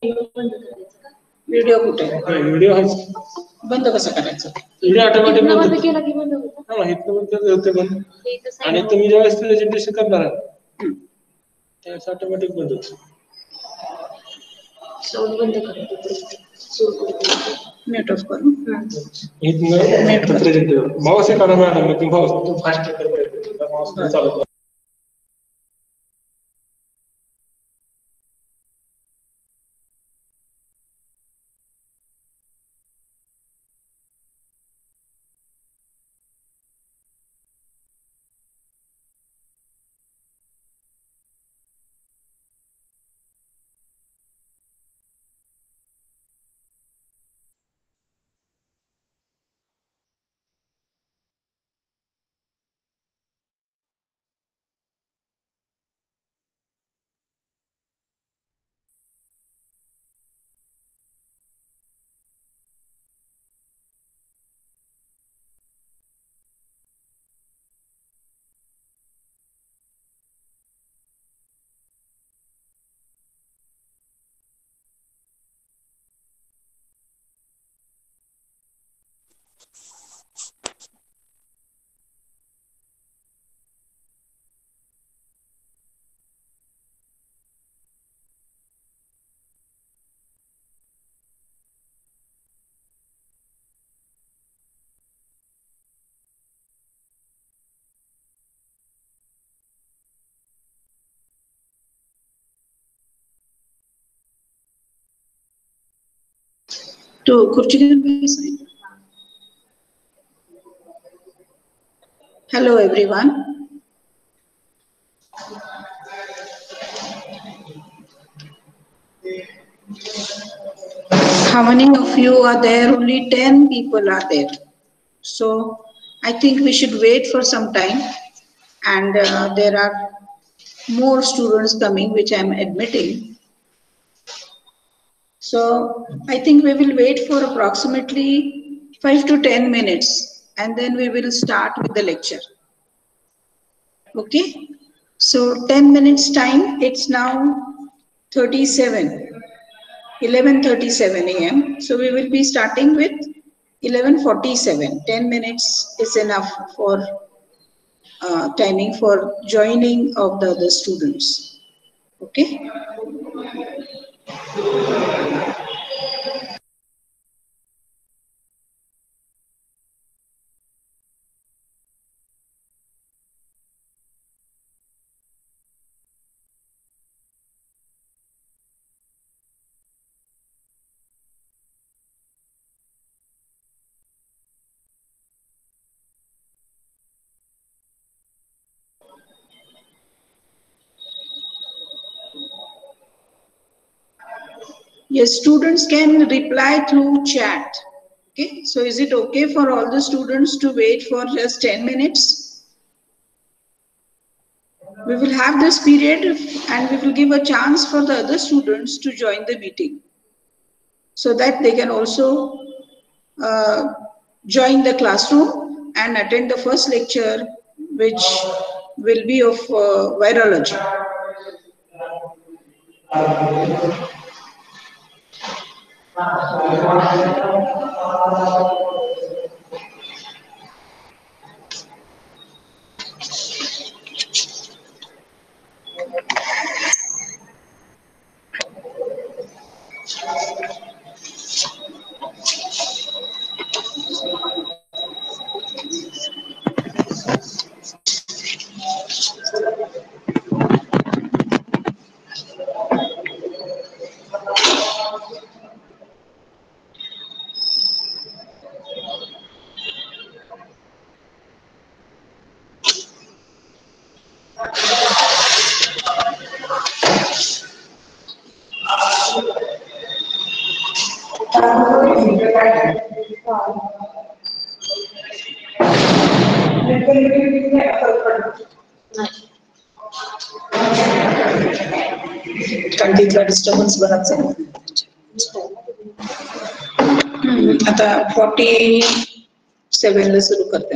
Video कुठे video बंद कसं करायचं व्हिडिओ ऑटोमॅटिक बंद केला की बंद होतं हा इथं बंद होते बंद आणि तुम्ही ज्यावेळेस प्रेझेंटेशन करणार त्यावेळेस ऑटोमॅटिक बंद होतं साऊंड बंद नेट ऑफ करू इथनं प्रेझेंटेशन माऊस आहे काढा मॅडम की माऊस तू फास्ट कर माऊस चालू तो खुर्ची घेऊन बसायचं. Hello everyone. How many of you are there? Only 10 people are there. So I think we should wait for some time, and there are more students coming, which I am admitting. So I think we will wait for approximately 5 to 10 minutes, and then we will start with the lecture. Okay? So 10 minutes time, it's now 11:37 a.m. So we will be starting with 11:47. 10 minutes is enough for timing for joining of the other students. Okay? Yes, students can reply through chat. Okay, so is it okay for all the students to wait for just 10 minutes? We will have this period and we will give a chance for the other students to join the meeting so that they can also join the classroom and attend the first lecture, which will be of virology. Continue disturbance बराच आहे. आता 47 ला सुरू करते.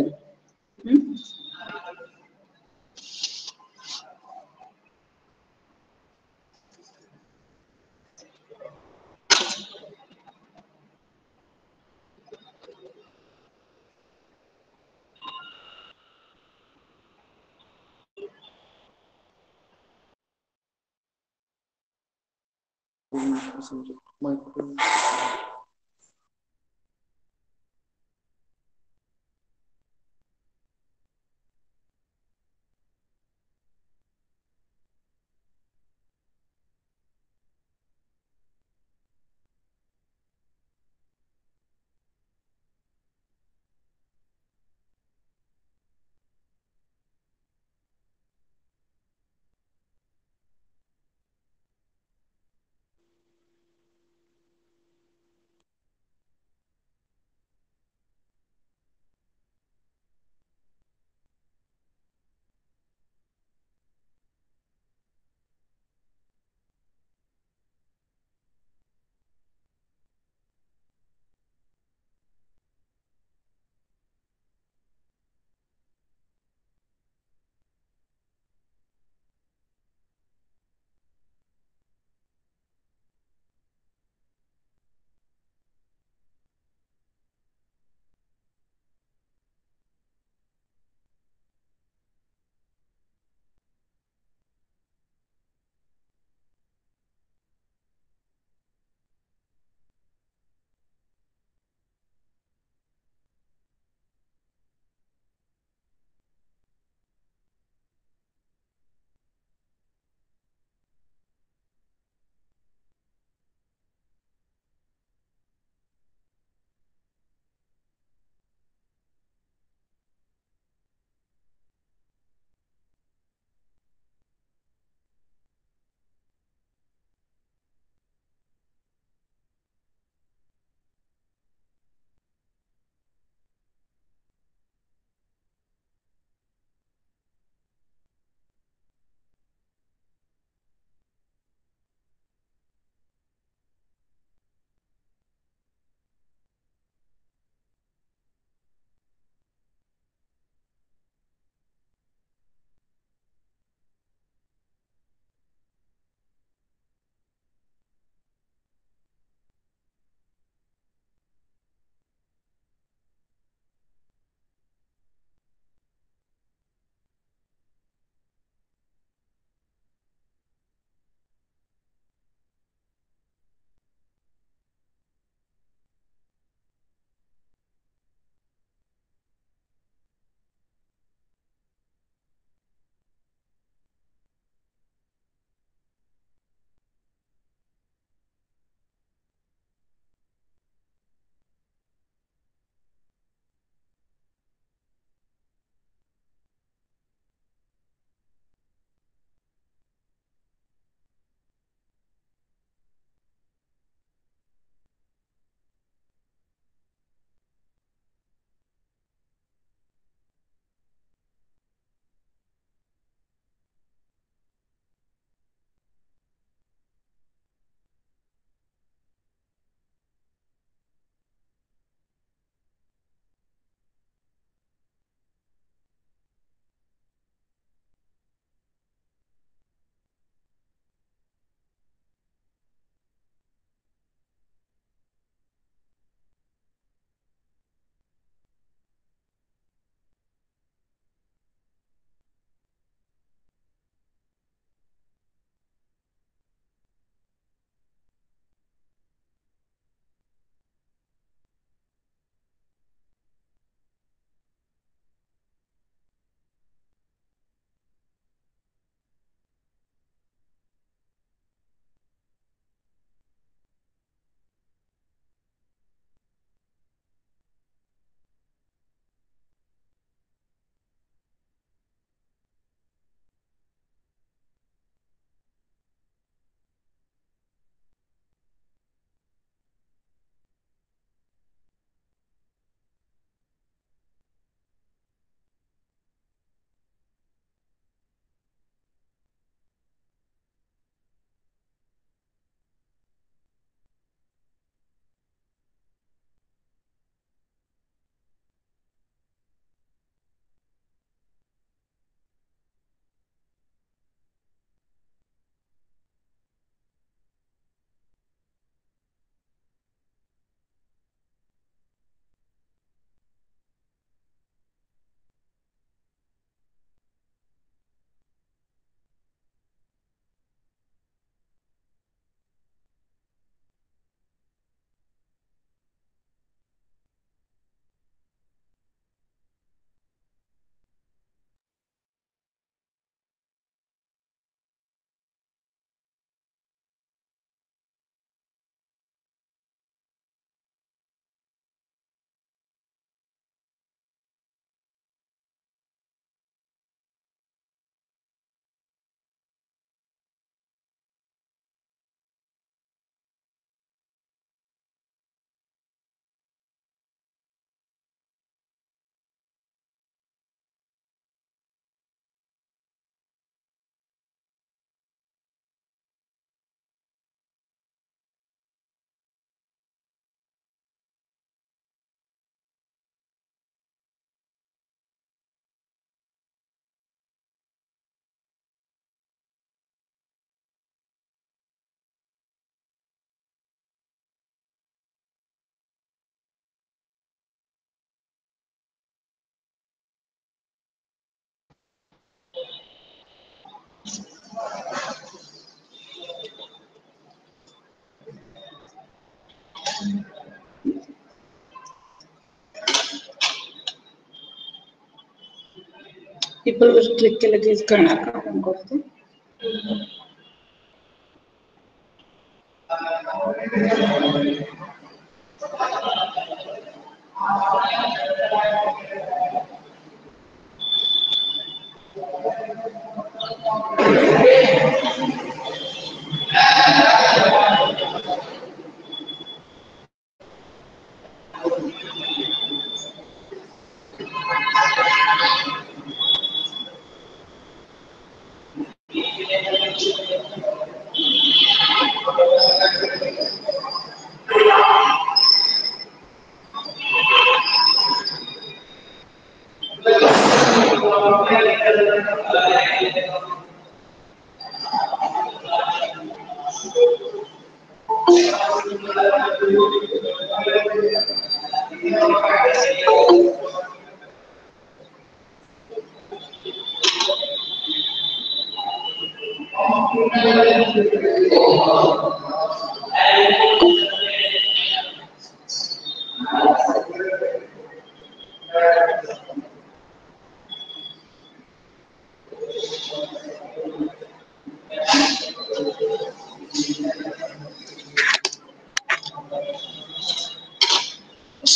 people वर click केलं की करणार का आपण करतो.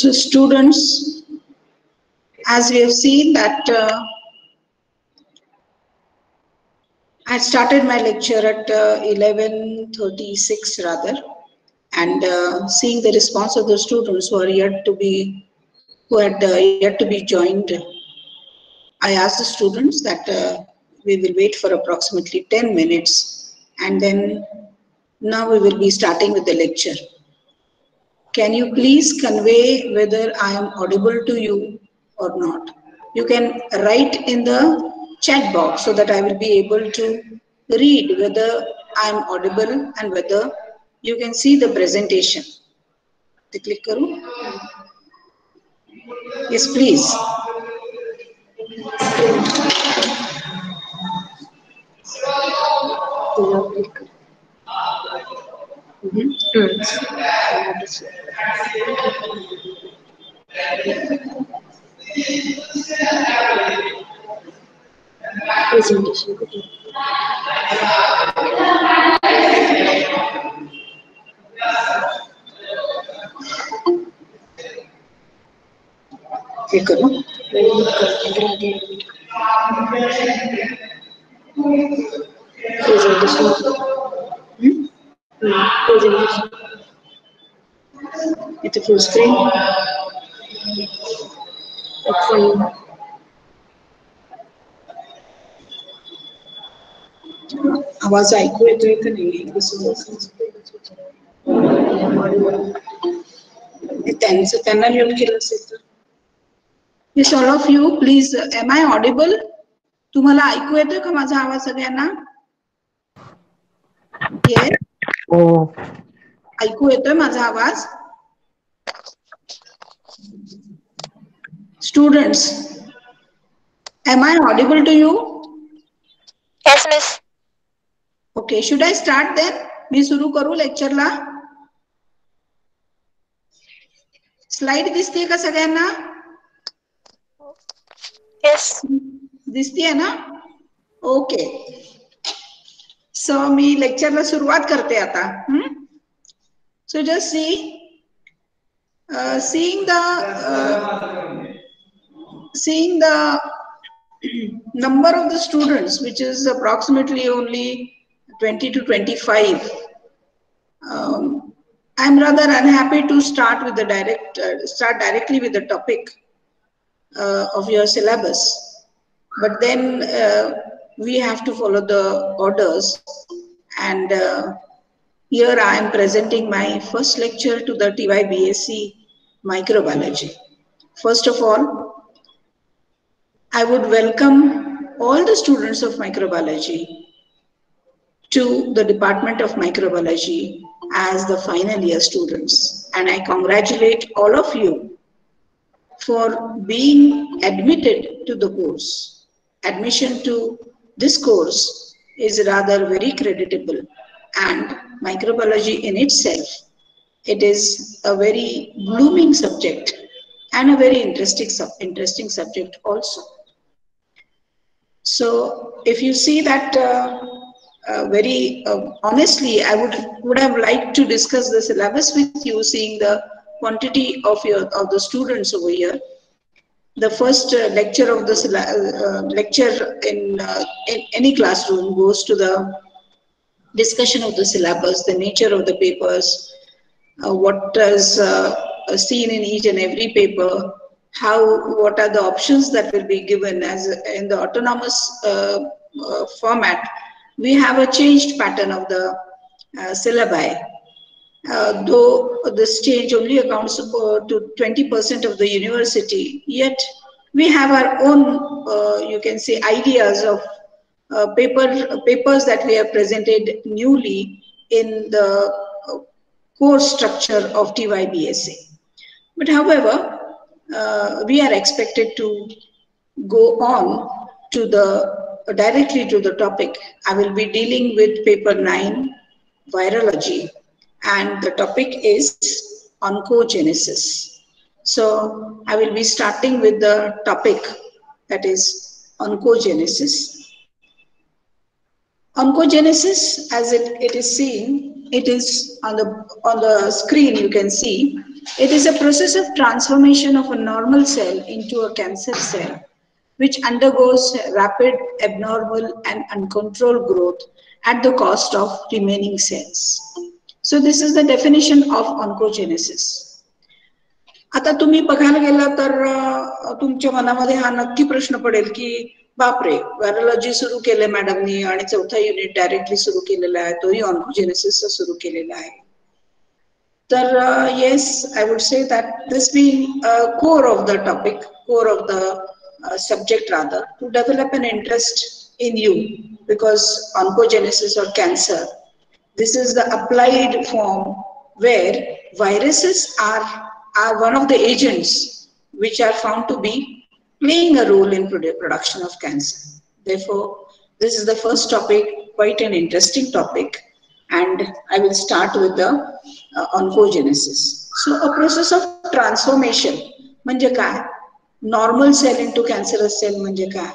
So students, as we have seen that I started my lecture at 11:36 rather, and seeing the response of the students who had yet to be joined, I asked the students that we will wait for approximately 10 minutes, and then now we will be starting with the lecture. Can you please convey whether I am audible to you or not? You can write in the chat box so that I will be able to read whether I am audible and whether you can see the presentation. Click karu? Yes, please. Presentation. Click करो. Presentation. Presentation. It's a full screen. That's fine. आवाज ऐकू येतोय का नाही त्यांना mute केलं असेल तर. Yes, all of you, please, am I audible? तुम्हाला ऐकू येतोय का माझा आवाज सगळ्यांना? Yes. ऐकू येतोय माझा आवाज? Students, am I audible to you? Yes, miss. Okay, should I start then? मी सुरू करू लेक्चरला? स्लाइड दिसते का सगळ्यांना? Yes. दिसते ना? ओके. सो मी लेक्चरला सुरुवात करते आता. So just seeing the number of the students, which is approximately only 20 to 25. I'm rather unhappy to start with the directly with the topic of your syllabus, but then we have to follow the orders, and here I am presenting my first lecture to the TY BSc Microbiology. First of all, I would welcome all the students of microbiology to the Department of Microbiology as the final year students, and I congratulate all of you for being admitted to the course. Admission to this course is rather very creditable, and microbiology in itself, it is a very blooming subject and a very interesting subject also. So if you see that very honestly, I would have liked to discuss the syllabus with you, seeing the quantity of the students over here. The first lecture of the lecture in any classroom goes to the discussion of the syllabus, the nature of the papers, what is seen in each and every paper, what are the options that will be given as in the autonomous format. We have a changed pattern of the syllabi. Though this change only accounts to 20% of the university, yet we have our own, you can say, ideas of papers that we have presented newly in the course structure of TYBSA. But however, we are expected to go on to directly to the topic. I will be dealing with paper 9, virology, and the topic is oncogenesis. So I will be starting with the topic, that is oncogenesis. Oncogenesis, as it is seen, it is on the screen, you can see, it is a process of transformation of a normal cell into a cancer cell, which undergoes rapid, abnormal, and uncontrolled growth at the cost of remaining cells. So this is the definition of oncogenesis. आता तुम्ही बघायला गेला तर तुमच्या मनामध्ये हा नक्की प्रश्न पडेल की बापरे, व्हायरोलॉजी सुरू केले मॅडमनी आणि चौथा युनिट डायरेक्टली सुरू केलेला आहे, तोही ऑन्कोजेनेसिस सुरू केलेला आहे. तर yes, I would say that this being core of the topic, core of the subject rather, to develop an interest in you, because oncogenesis or cancer, this is the applied form where viruses are one of the agents which are found to be playing a role in production of cancer. Therefore, this is the first topic, quite an interesting topic, and I will start with the oncogenesis. So a process of transformation म्हणजे काय, normal cell into cancerous cell म्हणजे काय.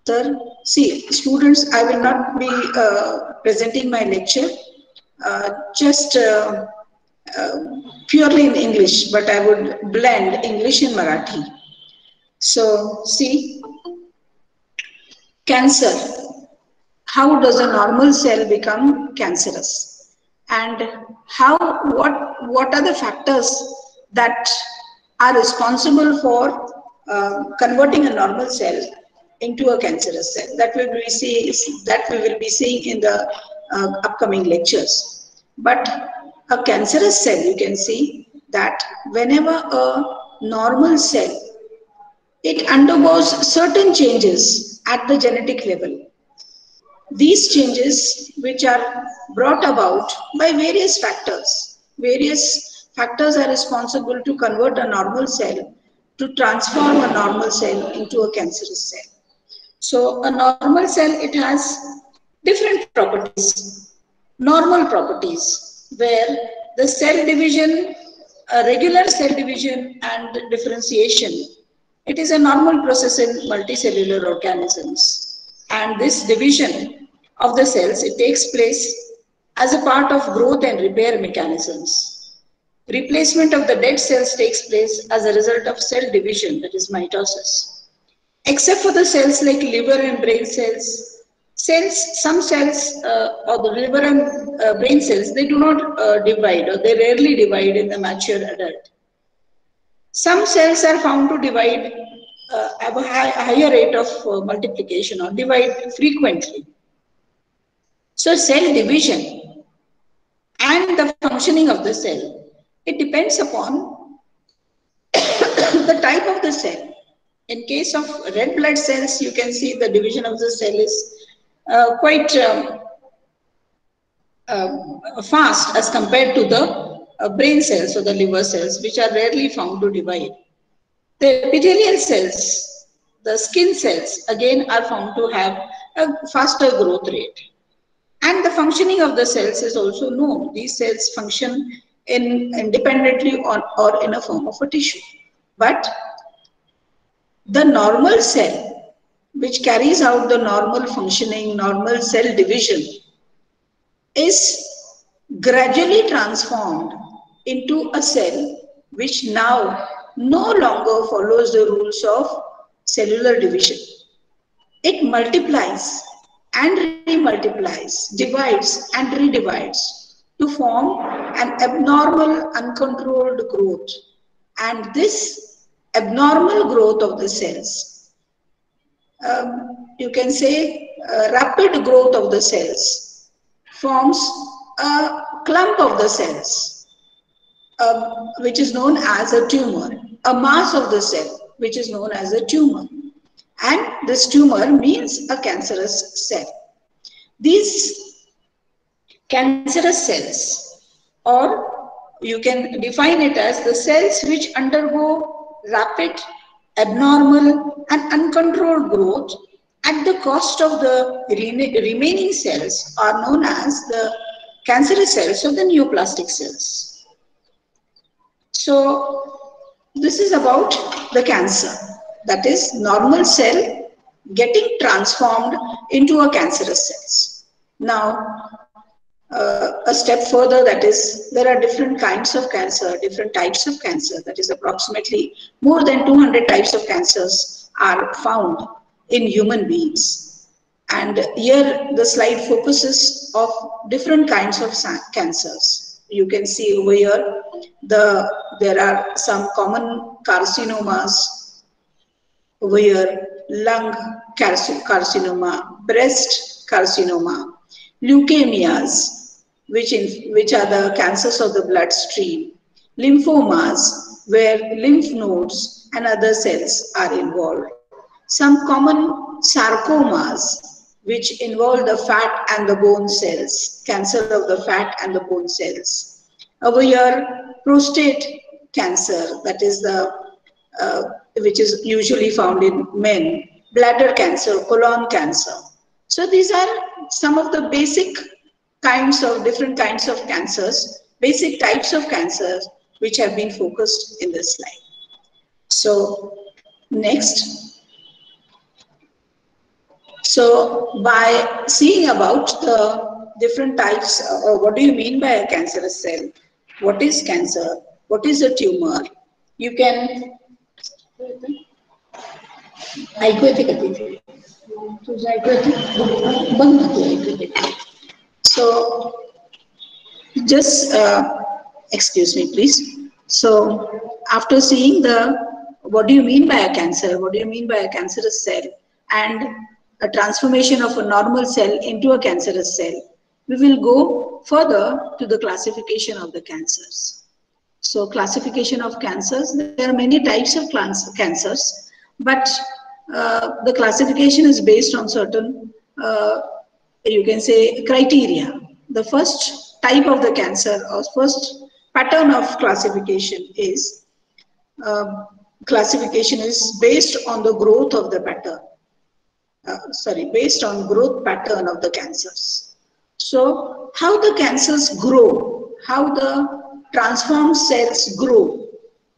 तर see, students, I will not be presenting my lecture just purely in English, but I would blend English and Marathi. So see, cancer, how does a normal cell become cancerous, and what are the factors that are responsible for converting a normal cell into a cancerous cell. That we will be seeing in the upcoming lectures. But a cancerous cell, you can see that whenever a normal cell, it undergoes certain changes at the genetic level. These changes, which are brought about by various factors are responsible to convert a normal cell, to transform a normal cell into a cancerous cell. So a normal cell, it has different properties, normal properties, where the cell division, regular cell division and differentiation, it is a normal process in multicellular organisms. And this division of the cells, it takes place as a part of growth and repair mechanisms. Replacement of the dead cells takes place as a result of cell division, that is mitosis. Except for the cells like liver and brain cells, some cells or the liver and brain cells, they do not divide, or they rarely divide in the mature adult. Some cells are found to divide have a higher rate of multiplication or divide frequently. So cell division and the functioning of the cell, it depends upon the type of the cell. In case of red blood cells, you can see the division of the cell is quite fast as compared to the brain cells or the liver cells, which are rarely found to divide. The epithelial cells, the skin cells, again are found to have a faster growth rate. And the functioning of the cells is also known. These cells function independently or in a form of a tissue. But the normal cell, which carries out the normal functioning, normal cell division, is gradually transformed into a cell which now no longer follows the rules of cellular division. It multiplies and remultiplies, divides and redivides to form an abnormal, uncontrolled growth. And this abnormal growth of the cells, you can say rapid growth of the cells, forms a clump of the cells, which is known as a tumor, a mass of the cell, which is known as a tumor. And this tumor means a cancerous cell. These cancerous cells, or you can define it as the cells which undergo rapid, abnormal and uncontrolled growth at the cost of the remaining cells, are known as the cancerous cells or the neoplastic cells. So this is about the cancer, that is normal cell getting transformed into a cancerous cells. Now a step further, that is, there are different kinds of cancer, different types of cancer, that is approximately more than 200 types of cancers are found in human beings. And here the slide focuses of different kinds of cancers. You can see over here, there are some common carcinomas over here: lung carcinoma, breast carcinoma, leukemias, which are the cancers of the bloodstream, lymphomas, where lymph nodes and other cells are involved, some common sarcomas, which involve the fat and the bone cells, cancer of the fat and the bone cells. Over here, prostate cancer, that is which is usually found in men, bladder cancer, colon cancer. So these are some of the basic kinds of different kinds of cancers, basic types of cancers which have been focused in this slide. So next. So by seeing about the different types, what do you mean by a cancerous cell? What is cancer? What is a tumor? You can so just excuse me please. So after seeing what do you mean by a cancer, what do you mean by a cancerous cell, and a transformation of a normal cell into a cancerous cell, we will go further to the classification of the cancers. So classification of cancers, there are many types of cancers, but the classification is based on certain, you can say, criteria. The first type of the cancer, or first pattern of classification is based on the growth of the pattern. Based on growth pattern of the cancers. So how the cancers grow, how the transformed cells grow,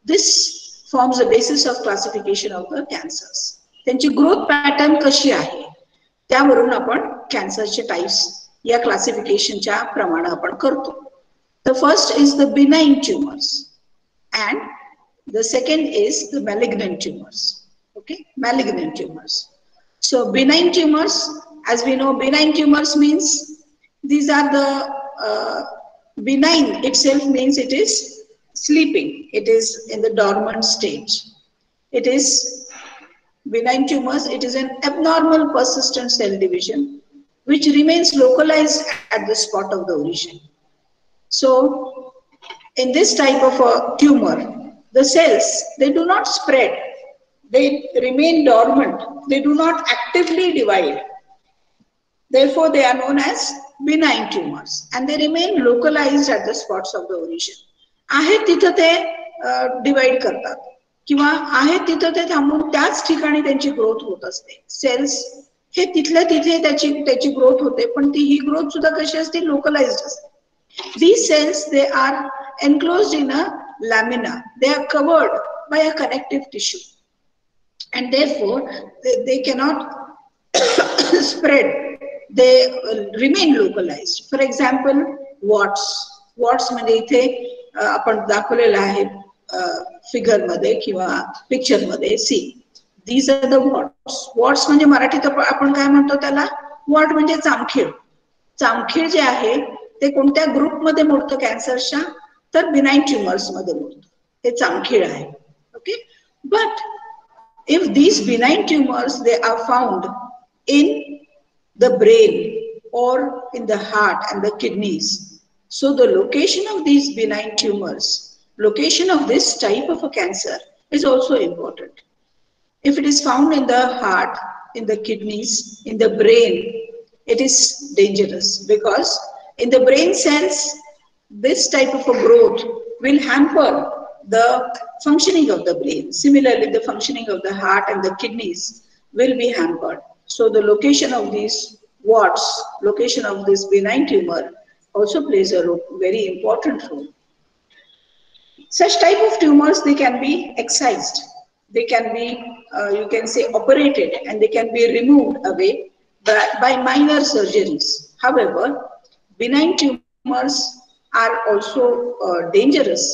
this forms the basis of classification of the cancers. त्यांची growth pattern कशी आहे, त्यावरून आपण कॅन्सरचे types या क्लासिफिकेशनच्या प्रमाणे आपण करतो. The first is the benign tumors and the second is the malignant tumors. Okay, malignant tumors. So benign tumors, as we know, benign tumors means these are the benign itself means it is sleeping. It is in the dormant stage. It is benign tumors. It is an abnormal persistent cell division which remains localized at the spot of the origin. So in this type of a tumor, the cells, they do not spread. They remain dormant. They do not actively divide. Therefore, they are known as benign tumors, and they remain localized at the spots of the origin. आहेत तिथं ते divide करतात, किंवा आहेत तिथं ते थांबून त्याच ठिकाणी त्यांची ग्रोथ होत असते. सेल्स हे तिथल्या तिथे त्याची ग्रोथ होते, पण ती ही ग्रोथ सुद्धा कशी असते, लोकलाइज्ड असते. These cells, they are enclosed in a lamina. They are covered by a connective tissue. And therefore, they cannot spread, they remain localized. For example, warts म्हणजे इथे आपण दाखवलेलं आहे फिगर मध्ये किंवा पिक्चर मध्ये. सी, these are the warts. warts म्हणजे मराठीत आपण काय म्हणतो त्याला? वॉट म्हणजे चामखीळ. चामखीळ जे आहे ते कोणत्या ग्रुपमध्ये मोडतं कॅन्सरच्या? तर बिनाइन ट्युमर्स मध्ये मोडतं. हे चामखीळ आहे. Okay, but if these benign tumors, they are found in the brain or in the heart and the kidneys, so the location of these benign tumors, location of this type of a cancer is also important. If it is found in the heart, in the kidneys, in the brain, it is dangerous, because in the brain cells this type of a growth will hamper the functioning of the brain. Similarly, the functioning of the heart and the kidneys will be hampered. So the location of these warts, location of this benign tumor also plays a very important role. Such type of tumors, they can be excised. They can be, you can say, operated, and they can be removed away by minor surgeries. However, benign tumors are also dangerous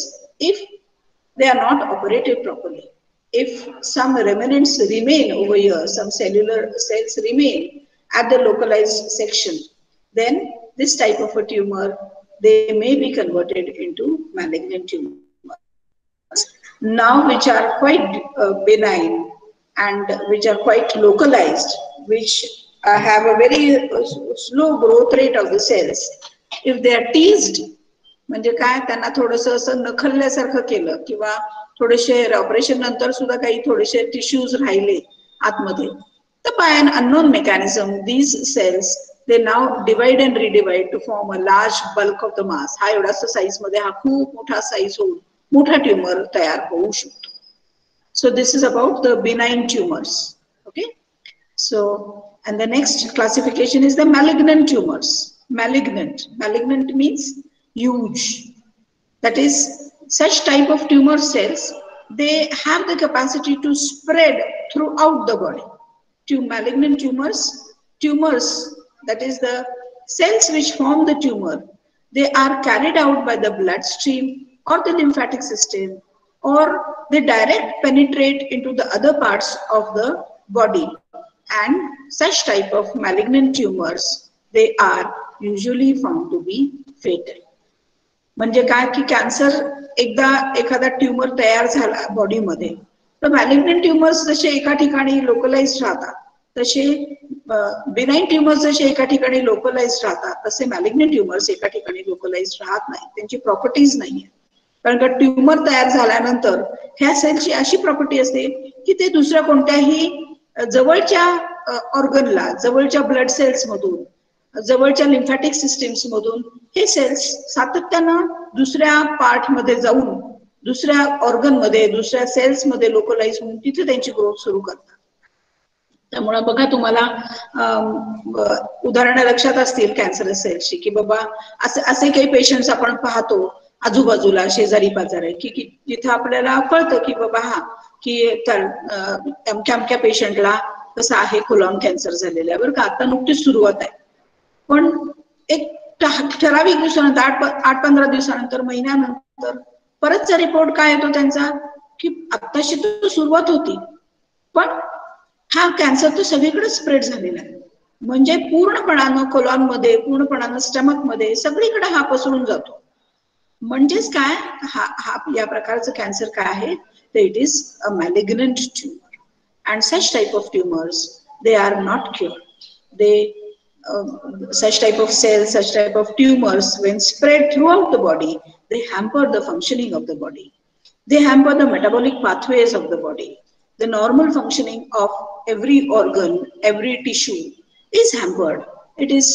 if they are not operated properly. If some remnants remain over here, some cellular cells remain at the localized section, then this type of a tumor, they may be converted into malignant tumors. Now, which are quite benign and which are quite localized, which have a very slow growth rate of the cells, if they are teased, म्हणजे काय, त्यांना थोडंसं असं नखलल्यासारखं केलं किंवा थोडेसे operation नंतर सुद्धा काही थोडेसे टिश्यूज राहिले आतमध्ये, तर by an unknown mechanism these cells, they now divide and redivide to form a large bulk of the mass. हा एवढासा साईज मध्ये हा खूप मोठा साईज होऊन मोठा ट्यूमर तयार होऊ शकतो. So this is about the benign tumors. Okay, so and the next classification is the malignant tumors. Malignant means huge. That is, such type of tumor cells, they have the capacity to spread throughout the body. Malignant tumors, that is the cells which form the tumor, they are carried out by the bloodstream or the lymphatic system, or they direct penetrate into the other parts of the body. And such type of malignant tumors, they are usually found to be fatal. म्हणजे काय की cancer एकदा एखादा tumour तयार झाला बॉडीमध्ये, तर malignant tumours जसे एका ठिकाणी लोकलाइज्ड राहतात, तसे बिनाइन ट्यूमर्स जसे एका ठिकाणी लोकलाइज्ड राहतात, तसे मॅलिग्नंट ट्यूमर्स एका ठिकाणी लोकलाइज्ड राहत नाही. त्यांची प्रॉपर्टीज नाहीये. कारण का ट्यूमर तयार झाल्यानंतर ह्या सेलची अशी प्रॉपर्टी असते की ते दुसऱ्या कोणत्याही जवळच्या ऑर्गनला, जवळच्या ब्लड सेल्स मधून, जवळच्या लिम्फॅटिक सिस्टीम्स मधून हे सेल्स सातत्यानं दुसऱ्या पार्ट मध्ये जाऊन दुसऱ्या ऑर्गन मध्ये, दुसऱ्या सेल्स मध्ये लोकलाइज होऊन तिथे त्यांची ग्रोथ सुरू करतात. त्यामुळे बघा, तुम्हाला उदाहरणं लक्षात असतील कॅन्सरस सेल्सची, की बाबा असे काही पेशंट्स आपण पाहतो आजूबाजूला, शेजारी पाजारी, की जिथं आपल्याला कळतं की बाबा हा की अमक्या पेशंटला कसं आहे, कोलॉन कॅन्सर झालेलं आहे बरं का, आता नुकतीच सुरुवात आहे. पण एक ठराविक दिवसानंतर 8-15 दिवसानंतर, महिन्यानंतर परतचा रिपोर्ट काय येतो त्यांचा, की आत्ताशी तर सुरुवात होती पण हा कॅन्सर तर सगळीकडे स्प्रेड झालेला आहे. म्हणजे पूर्णपणानं कोलॉन मध्ये, पूर्णपणानं स्टमक मध्ये, सगळीकडे हा पसरून जातो. म्हणजेच काय, हा या प्रकारचं कॅन्सर काय आहे, तर it is a malignant tumour. And such type of tumours, they are not cured. Such type of cells, such type of tumors, when spread throughout the body, they hamper the functioning of the body. They hamper the metabolic pathways of the body. The normal functioning of every organ, every tissue is hampered. It is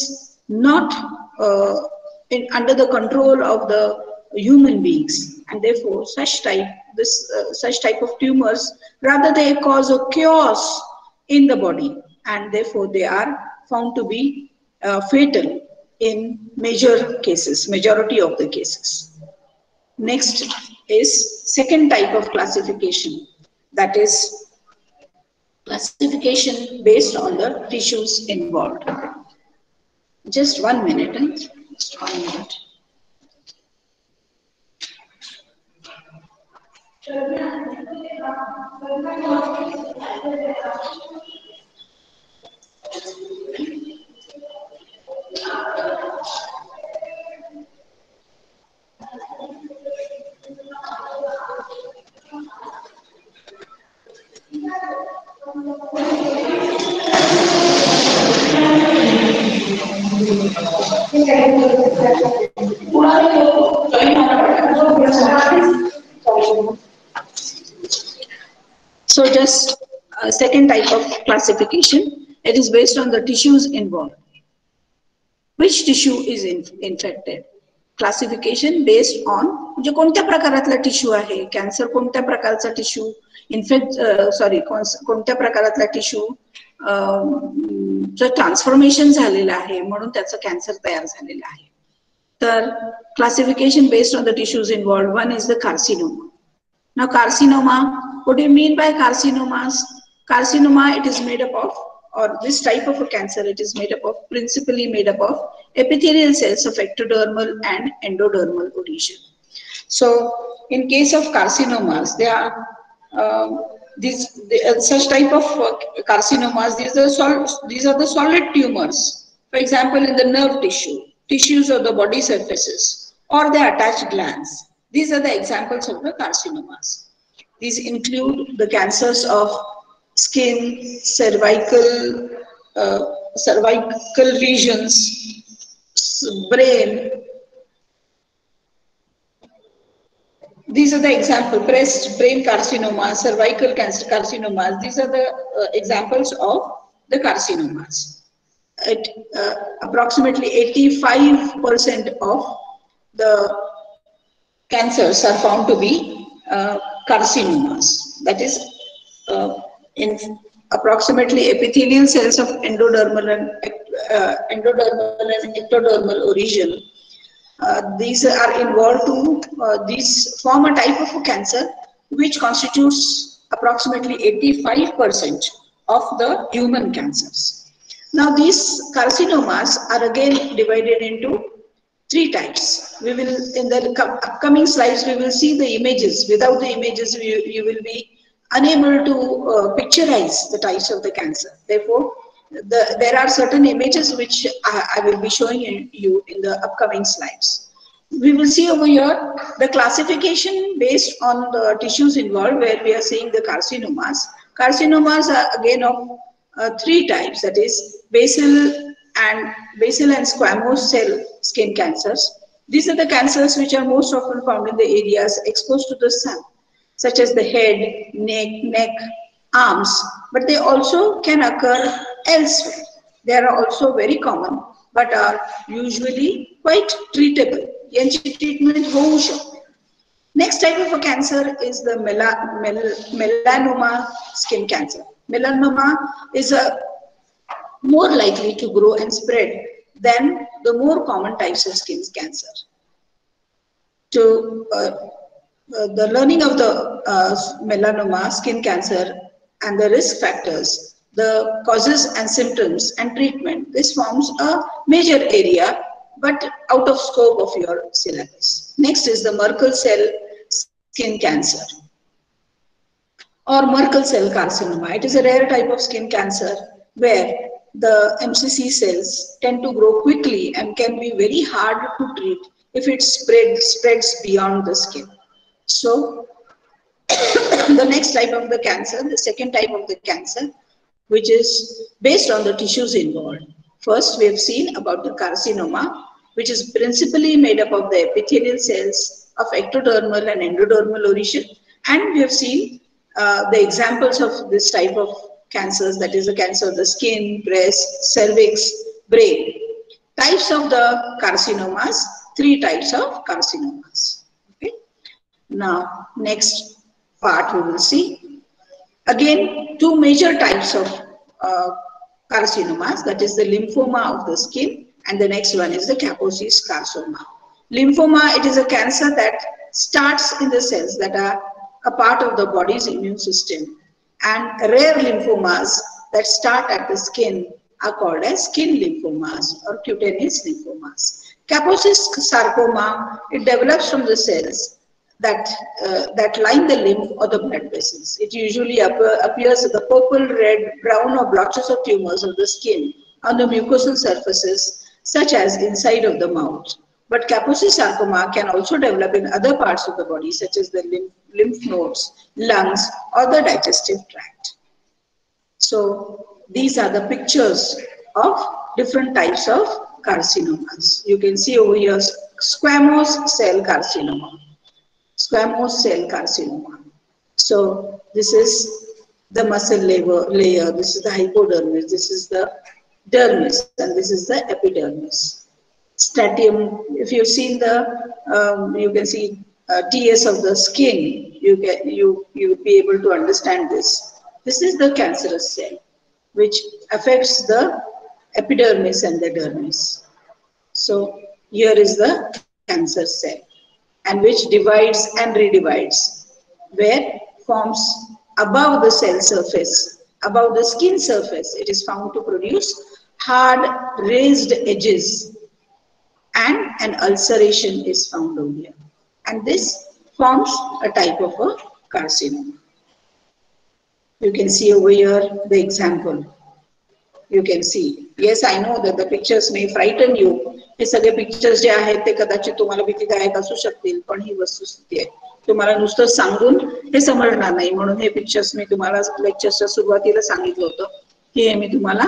not under the control of the human beings, and therefore such type of tumors, rather they cause a chaos in the body, and therefore they are found to be fatal in majority of the cases. Next is second type of classification, that is Classification based on the tissues involved. Just 1 minute, just 1 minute. So just a second type of classification, it is based on the tissues involved. Which tissue is infected? Classification based on म्हणजे कोणत्या प्रकारातला tissue आहे, cancer कोणत्या प्रकारचा tissue, कोणत्या प्रकारातला tissue transformation झालेलं आहे म्हणून त्याचं कॅन्सर तयार झालेलं आहे. तर classification based on the tissues involved, one is the carcinoma. Now carcinoma, what do you mean by carcinomas? Carcinoma, it is made up of, or this type of a cancer, it is made up of, principally made up of epithelial cells of ectodermal and endodermal origin. So in case of carcinomas, there are such type of carcinomas, these are the solid tumors. For example, in the nerve tissues of the body surfaces, or the attached glands. These are the examples of the carcinomas. These include the cancers of skin, cervical regions, brain. These are the examples: breast, brain carcinoma, cervical cancer carcinomas. These are the examples of the carcinomas. Approximately 85% of the cancers are found to be carcinomas. That is, in approximately epithelial cells of endodermal and ectodermal origin. These are involved to these form a type of a cancer which constitutes approximately 85% of the human cancers. Now these carcinomas are again divided into 3 types. We will, in the upcoming slides, we will see the images. Without the images, you will be unable to picturize the types of the cancer. Therefore, there are certain images which I will be showing you in the upcoming slides. We will see over here the classification based on the tissues involved, where we are seeing the carcinomas. Carcinomas are again of 3 types, that is basal and squamous cell skin cancers. These are the cancers which are most often found in the areas exposed to the sun, such as the head, neck, arms, but they also can occur elsewhere. They are also very common, but are usually quite treatable. यांची treatment होऊ शकते. Next type of a cancer is the melanoma skin cancer. Melanoma is more likely to grow and spread than the more common types of skin cancer. To the learning of the melanoma skin cancer and the risk factors, the causes and symptoms and treatment, this forms a major area but out of scope of your syllabus. Next is the Merkel cell skin cancer or Merkel cell carcinoma. It is a rare type of skin cancer where the MCC cells tend to grow quickly and can be very hard to treat if it spreads beyond the skin. So the next type of the cancer, the second type of the cancer, which is based on the tissues involved. First, we have seen about the carcinoma, which is principally made up of the epithelial cells of ectodermal and endodermal origin, and we have seen the examples of this type of cancers, that is the cancer of the skin, breast, cervix, brain. Types of the carcinomas, 3 types of carcinomas. Okay. Now, next part we will see. Again, 2 major types of carcinomas, that is the lymphoma of the skin, and the next one is the Kaposi's carcinoma. Lymphoma, it is a cancer that starts in the cells that are a part of the body's immune system. And rare lymphomas that start at the skin are called as skin lymphomas or cutaneous lymphomas. Kaposi sarcoma, it develops from the cells that line the lymph or the blood vessels. It usually appears as the purple, red, brown or blotches of tumors of the skin on the mucosal surfaces, such as inside of the mouth. But Kaposi sarcoma can also develop in other parts of the body, such as the lymph nodes, lungs, or the digestive tract. So these are the pictures of different types of carcinomas. You can see over here squamous cell carcinoma. Squamous cell carcinoma. So this is the muscle layer, this is the hypodermis, this is the dermis, and this is the epidermis. Stadium, if you've seen the, you can see TS of the skin, you would be able to understand this. This is the cancerous cell, which affects the epidermis and the dermis. So here is the cancer cell, and which divides and redivides, where forms above the cell surface, above the skin surface, it is found to produce hard raised edges, and an ulceration is found over here. And this forms a type of a carcinoma. You can see over here the example. You can see. Yes, I know that the pictures may frighten you. हे सगळे pictures जे आहेत ते कदाचित तुम्हाला भीतीदायक असू शकतील, पण ही वस्तुस्थिती आहे. तुम्हाला नुसतं सांगून हे समजणार नाही, म्हणून हे पिक्चर्स मी तुम्हाला लेक्चरच्या सुरुवातीला सांगितलं होतं की हे मी तुम्हाला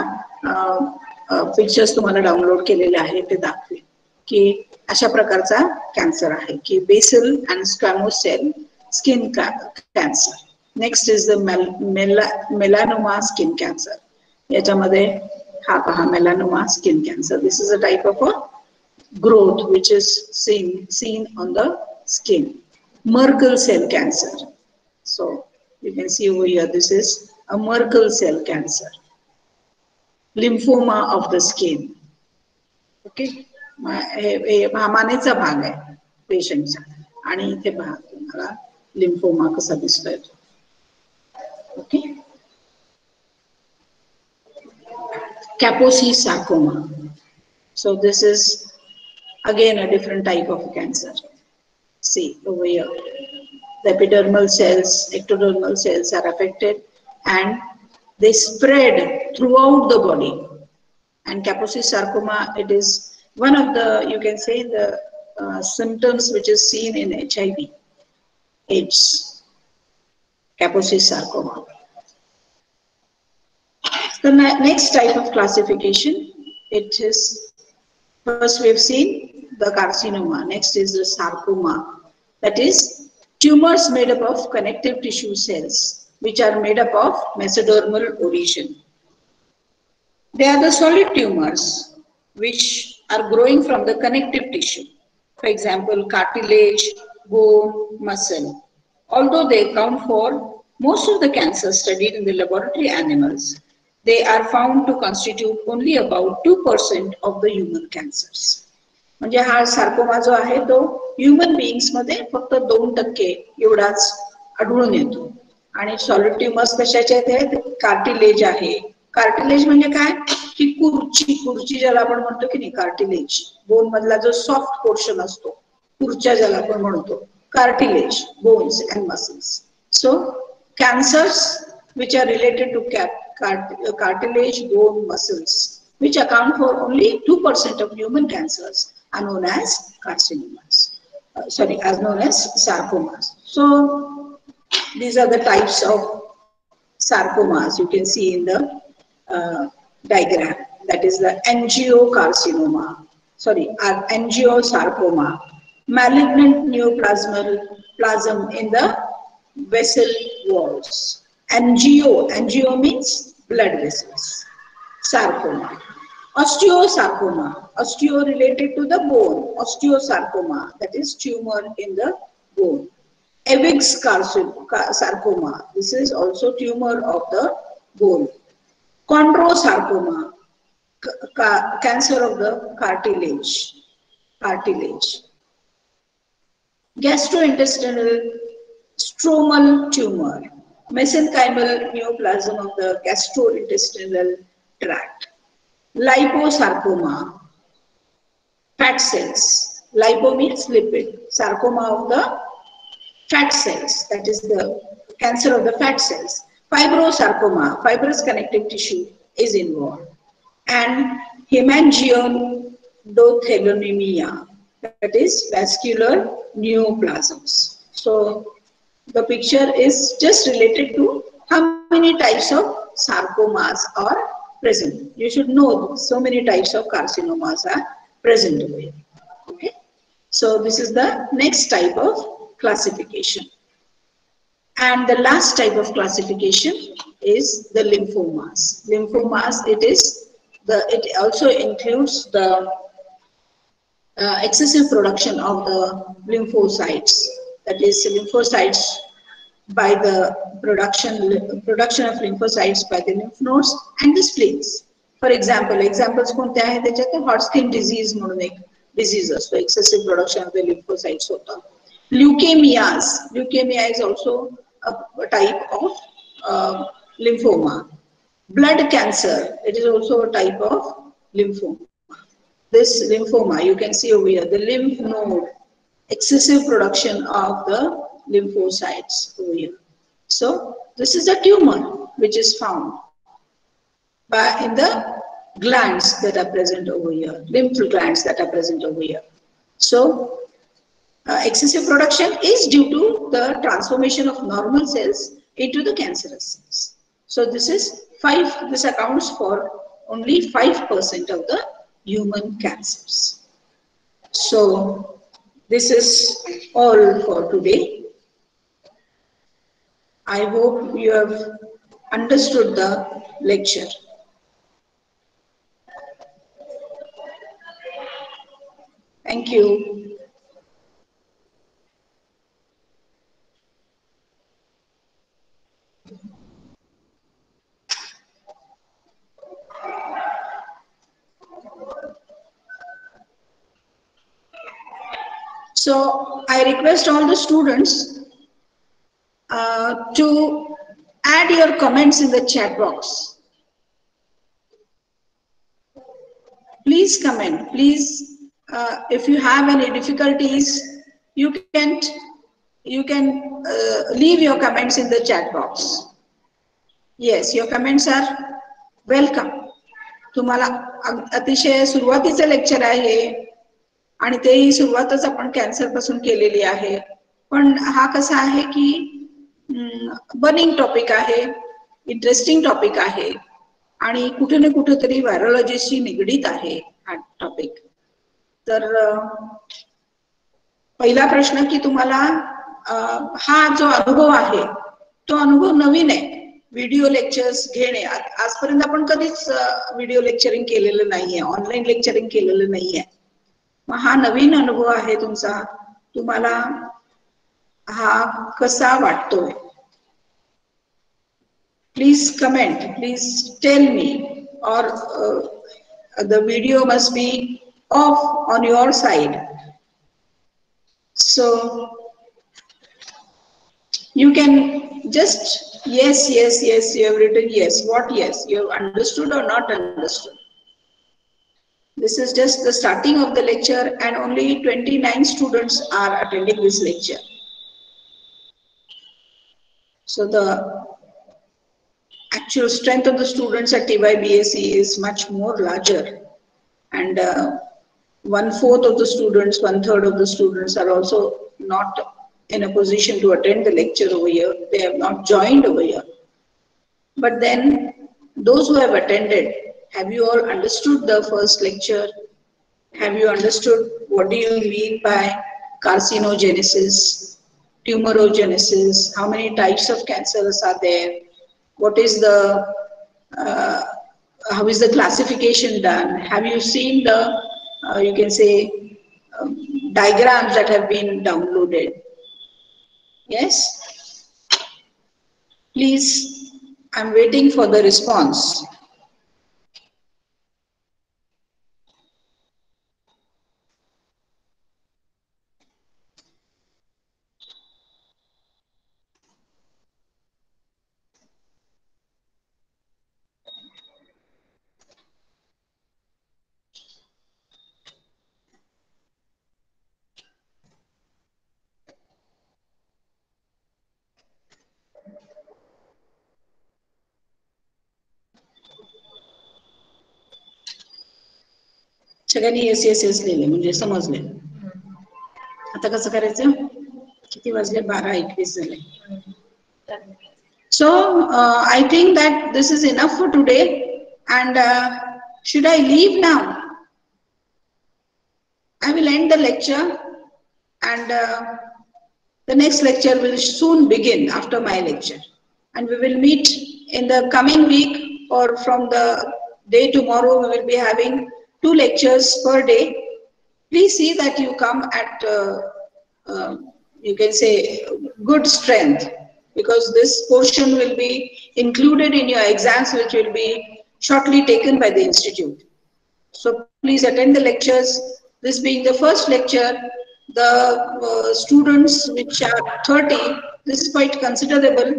पिक्चर्स तुम्हाला डाउनलोड केलेले आहेत ते दाखवेल की अशा प्रकारचा कॅन्सर आहे की basal and squamous cell skin cancer. Next is the melanoma skin cancer. याच्यामध्ये हा पहा melanoma skin cancer. This is a type of a growth which is seen on the skin. Merkel cell cancer. So you can see over here, this is a Merkel cell cancer. Lymphoma of the skin. Okay. हा मानेचा भाग आहे पेशंटचा, आणि इथे पहा तुम्हाला lymphoma कसा दिसतोय. Okay. Kaposi sarcoma. So this is again a different type of cancer. See over here, the epidermal cells, ectodermal cells are affected and they spread throughout the body. And Kaposi sarcoma, it is one of the, you can say, the symptoms which is seen in HIV, AIDS. Kaposi sarcoma. The next type of classification, it is, first we have seen the carcinoma, next is the sarcoma. That is tumors made up of connective tissue cells which are made up of mesodermal origin. They are the solid tumors which are growing from the connective tissue. For example, cartilage, bone, muscle. Although they account for most of the cancers studied in the laboratory animals, they are found to constitute only about 2% of the human cancers. म्हणजे हा sarcoma जो आहे तो human beings मध्ये फक्त 2% एवढाच आढळून येतो. आणि सॉलिड ट्युमर्स कशाचे आहेत? कार्टिलेज आहे. कार्टिलेज म्हणजे काय की खुर्ची ज्याला आपण म्हणतो की नाही, कार्टिलेज बोन मधला जो सॉफ्ट पोर्शन असतो, खुर्च्या ज्याला आपण म्हणतो, cartilage, bones and muscles. So cancers which are related to cartilage, bone, muscles, which account for only 2% of human cancers, are known as carcinomas. As known as sarcomas. So these are the types of sarcomas you can see in the diagram. That is the angiocarcinoma. Angiosarcoma, malignant neoplasm in the vessel walls. Angio means blood vessels. Sarcoma. Osteosarcoma. Osteo related to the bone. Osteosarcoma, that is tumor in the bone. Ewig's sarcoma. This is also tumor of the bone. Chondrosarcoma. Cancer of the cartilage. Gastrointestinal stromal tumor. mesenchymal neoplasm of the gastrointestinal tract, liposarcoma, fat cells. Lipo means lipid, sarcoma of the fat cells, that is the cancer of the fat cells. Fibrosarcoma, fibrous connective tissue is involved. And hemangioendotheliomia, that is vascular neoplasms. So the picture is just related to how many types of sarcomas are present. You should know so many types of carcinomas are present over here. Okay. So this is the next type of classification. And the last type of classification is the lymphomas. Lymphomas, it also includes the excessive production of the lymphocytes. That is, lymphocytes by the production of lymphocytes by the lymph nodes and the spleens. For example, examples कोणते आहेत त्याच्यात हॉटस्किन disease म्हणून एक disease असतो, excessive production of the lymphocytes होतं. Leukemia is also a type of lymphoma. Blood cancer, it is also a type of lymphoma. This lymphoma, you can see over here, the lymph node, excessive production of the lymphocytes over here. So this is a tumor which is found in the glands that are present over here, lymph glands that are present over here. So excessive production is due to the transformation of normal cells into the cancerous cells. So this accounts for only 5% of the human cancers. So this is all for today. I hope you have understood the lecture. Thank you. So I request all the students to add your comments in the chat box. Please comment. Please, if you have any difficulties, you can leave your comments in the chat box. Yes, your comments are welcome. तुम्हाला अतिशय सुरुवातीचं lecture आहे आणि तेही सुरुवातच आपण cancer पासून केलेली आहे. पण हा कसा आहे की बर्निंग टॉपिक आहे, इंटरेस्टिंग टॉपिक आहे आणि कुठे ना कुठेतरी व्हायरोलॉजीशी निगडीत आहे हा टॉपिक. तर पहिला प्रश्न की तुम्हाला हा जो अनुभव आहे तो अनुभव नवीन आहे. व्हिडिओ लेक्चर्स घेणे, आजपर्यंत आपण कधीच व्हिडिओ लेक्चरिंग केलेलं नाहीये, ऑनलाईन लेक्चरिंग केलेलं नाहीये. मग हा नवीन अनुभव आहे तुमचा. तुम्हाला हा कसा वाटतोय? Please comment, please tell me, or the video must be off on your side. So you can just yes, you have written yes. What yes? You have understood or not understood? This is just the starting of the lecture and only 29 students are attending this lecture. So the actual strength of the students at TYBAC is much more larger, and 1/4 of the students, 1/3 of the students are also not in a position to attend the lecture over here. They have not joined over here. But then those who have attended, have you all understood the first lecture? Have you understood what do you mean by carcinogenesis, tumorogenesis, how many types of cancers are there, what is the how is the classification done? Have you seen the you can say diagrams that have been downloaded? Yes? Please, I'm waiting for the response. सगळ्यांनी yes yes yes लिहिले म्हणजे समजले. आता कसं करायचं? किती वाजले? 12:21 झाले. So I think that this is enough for today. And should I leave now? I will end the lecture, and the next lecture will soon begin after my lecture. And we will meet in the coming week, or from the day tomorrow, we will be having 2 lectures per day. Please see that you come at, you can say, good strength, because this portion will be included in your exams, which will be shortly taken by the institute. So please attend the lectures. This being the first lecture, the students which are 30, this is quite considerable,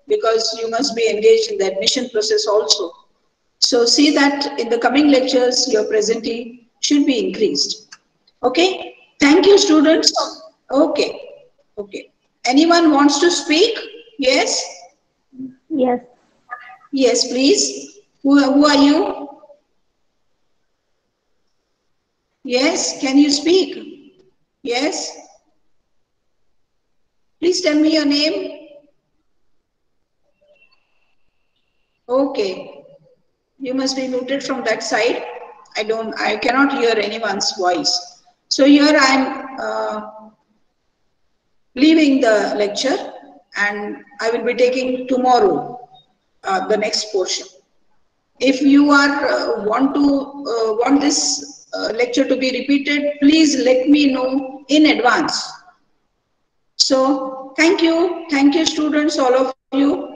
because you must be engaged in the admission process also. So see that in the coming lectures, your presenting should be increased. Okay? Thank you, students. Okay. Okay. Anyone wants to speak? Yes? Yes. Yes, please. Who are you? Yes, can you speak? Yes? Please tell me your name. Okay. You must be muted from that side. I cannot hear anyone's voice. So here I am leaving the lecture, and I will be taking tomorrow the next portion. If you are want this lecture to be repeated, please let me know in advance. So thank you students, all of you.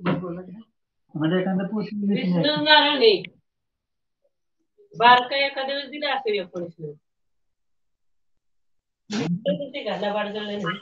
म्हणजे एखादा बारका एखाद्या वेळेस दिला असेल 19 ते घाला बाडगळले नाही.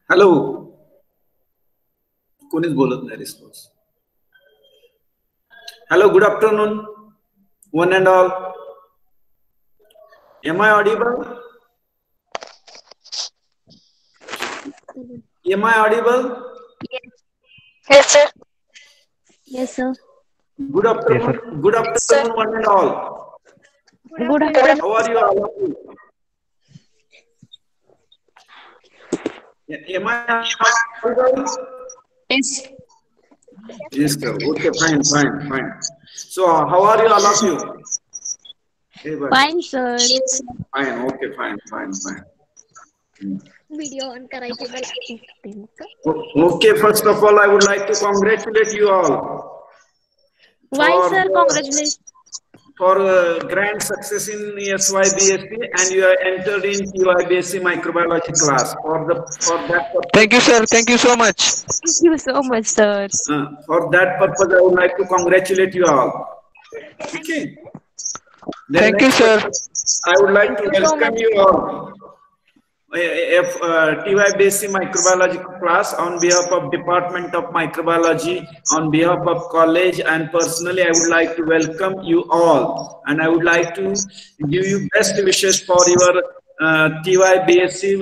Hello, कोणीच बोलत नाही response. Hello, good afternoon one and all. Am I audible? Am I audible? Yes, sir. Yes, sir. Good afternoon. Yes, sir. Good afternoon, one and all. Good afternoon. How are you all of you? Am I audible? Yes. Yes, sir. Okay, fine, fine, fine. So, how are you all of you? Hey, buddy. Fine, sir. Fine. Okay, fine, fine, fine. Video on करायचे मला. Okay, first of all, I would like to congratulate you all. Why, for sir? the- Congratulations. For grand success in SYBSc, and you have entered in TYBSc microbiology class. For that purpose, Thank you, sir. Thank you so much. Thank you so much, sir. for that purpose, I would like to congratulate you all. Okay. Then Thank you, next sir. question, I would like to Thank you so welcome much. you all. TYBSc microbiology class on behalf of Department of Microbiology, on behalf of college, and personally I would like to welcome you all, and I would like to give you best wishes for your TYBSc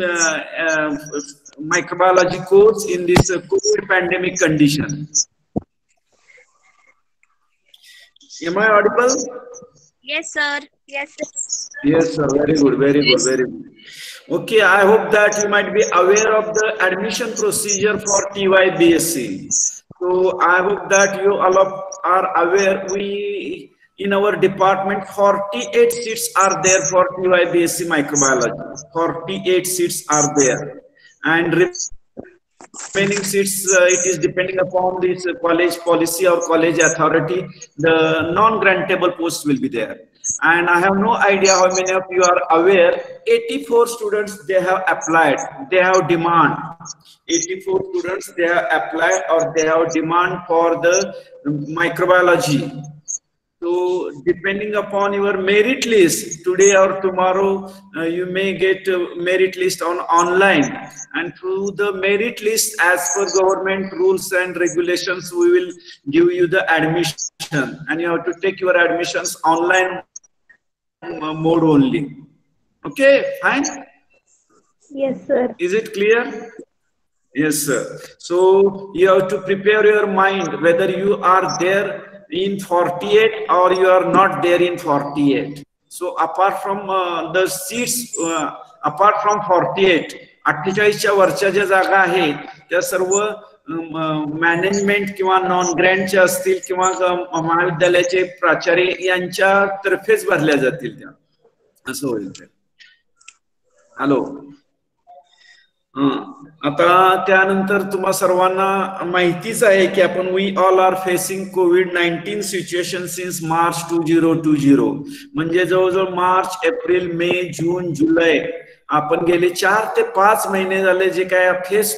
microbiology course in this COVID pandemic condition. Am I audible? Yes, sir. Yes. Yes, sir. Very good, very good, very good. Okay, I hope that you might be aware of the admission procedure for TYBSc. So I hope that you all are aware. We in our department 48 seats are there for TYBSc microbiology. 48 seats are there, and remaining seats, it is depending upon this college policy or college authority. The non-grantable posts will be there. And I have no idea how many of you are aware, 84 students, they have applied, they have demand. 84 students, they have applied or they have demand for the microbiology. So depending upon your merit list, today or tomorrow, you may get a merit list on online, and through the merit list, as per government rules and regulations, we will give you the admission, and you have to take your admissions online mode only. Okay, fine. Yes, sir. Is it clear? Yes, sir. So you have to prepare your mind whether you are there in 48 or you are not there in 48. So apart from the seats, apart from 48, 48च्या वरच्या ज्या जागा आहेत त्या सर्व management किंवा non ग्रँटच्या असतील किंवा महाविद्यालयाचे प्राचार्य यांच्या तर्फेच भरल्या जातील त्या, असं होईल. हॅलो, आता त्यानंतर तुम्हा सर्वांना माहितीच आहे की आपण we all are facing COVID-19 situation since March 2020. म्हणजे जवळजवळ मार्च, एप्रिल, मे, जून, जुलै, आपण गेले 4 ते 5 महिने झाले जे काय फेस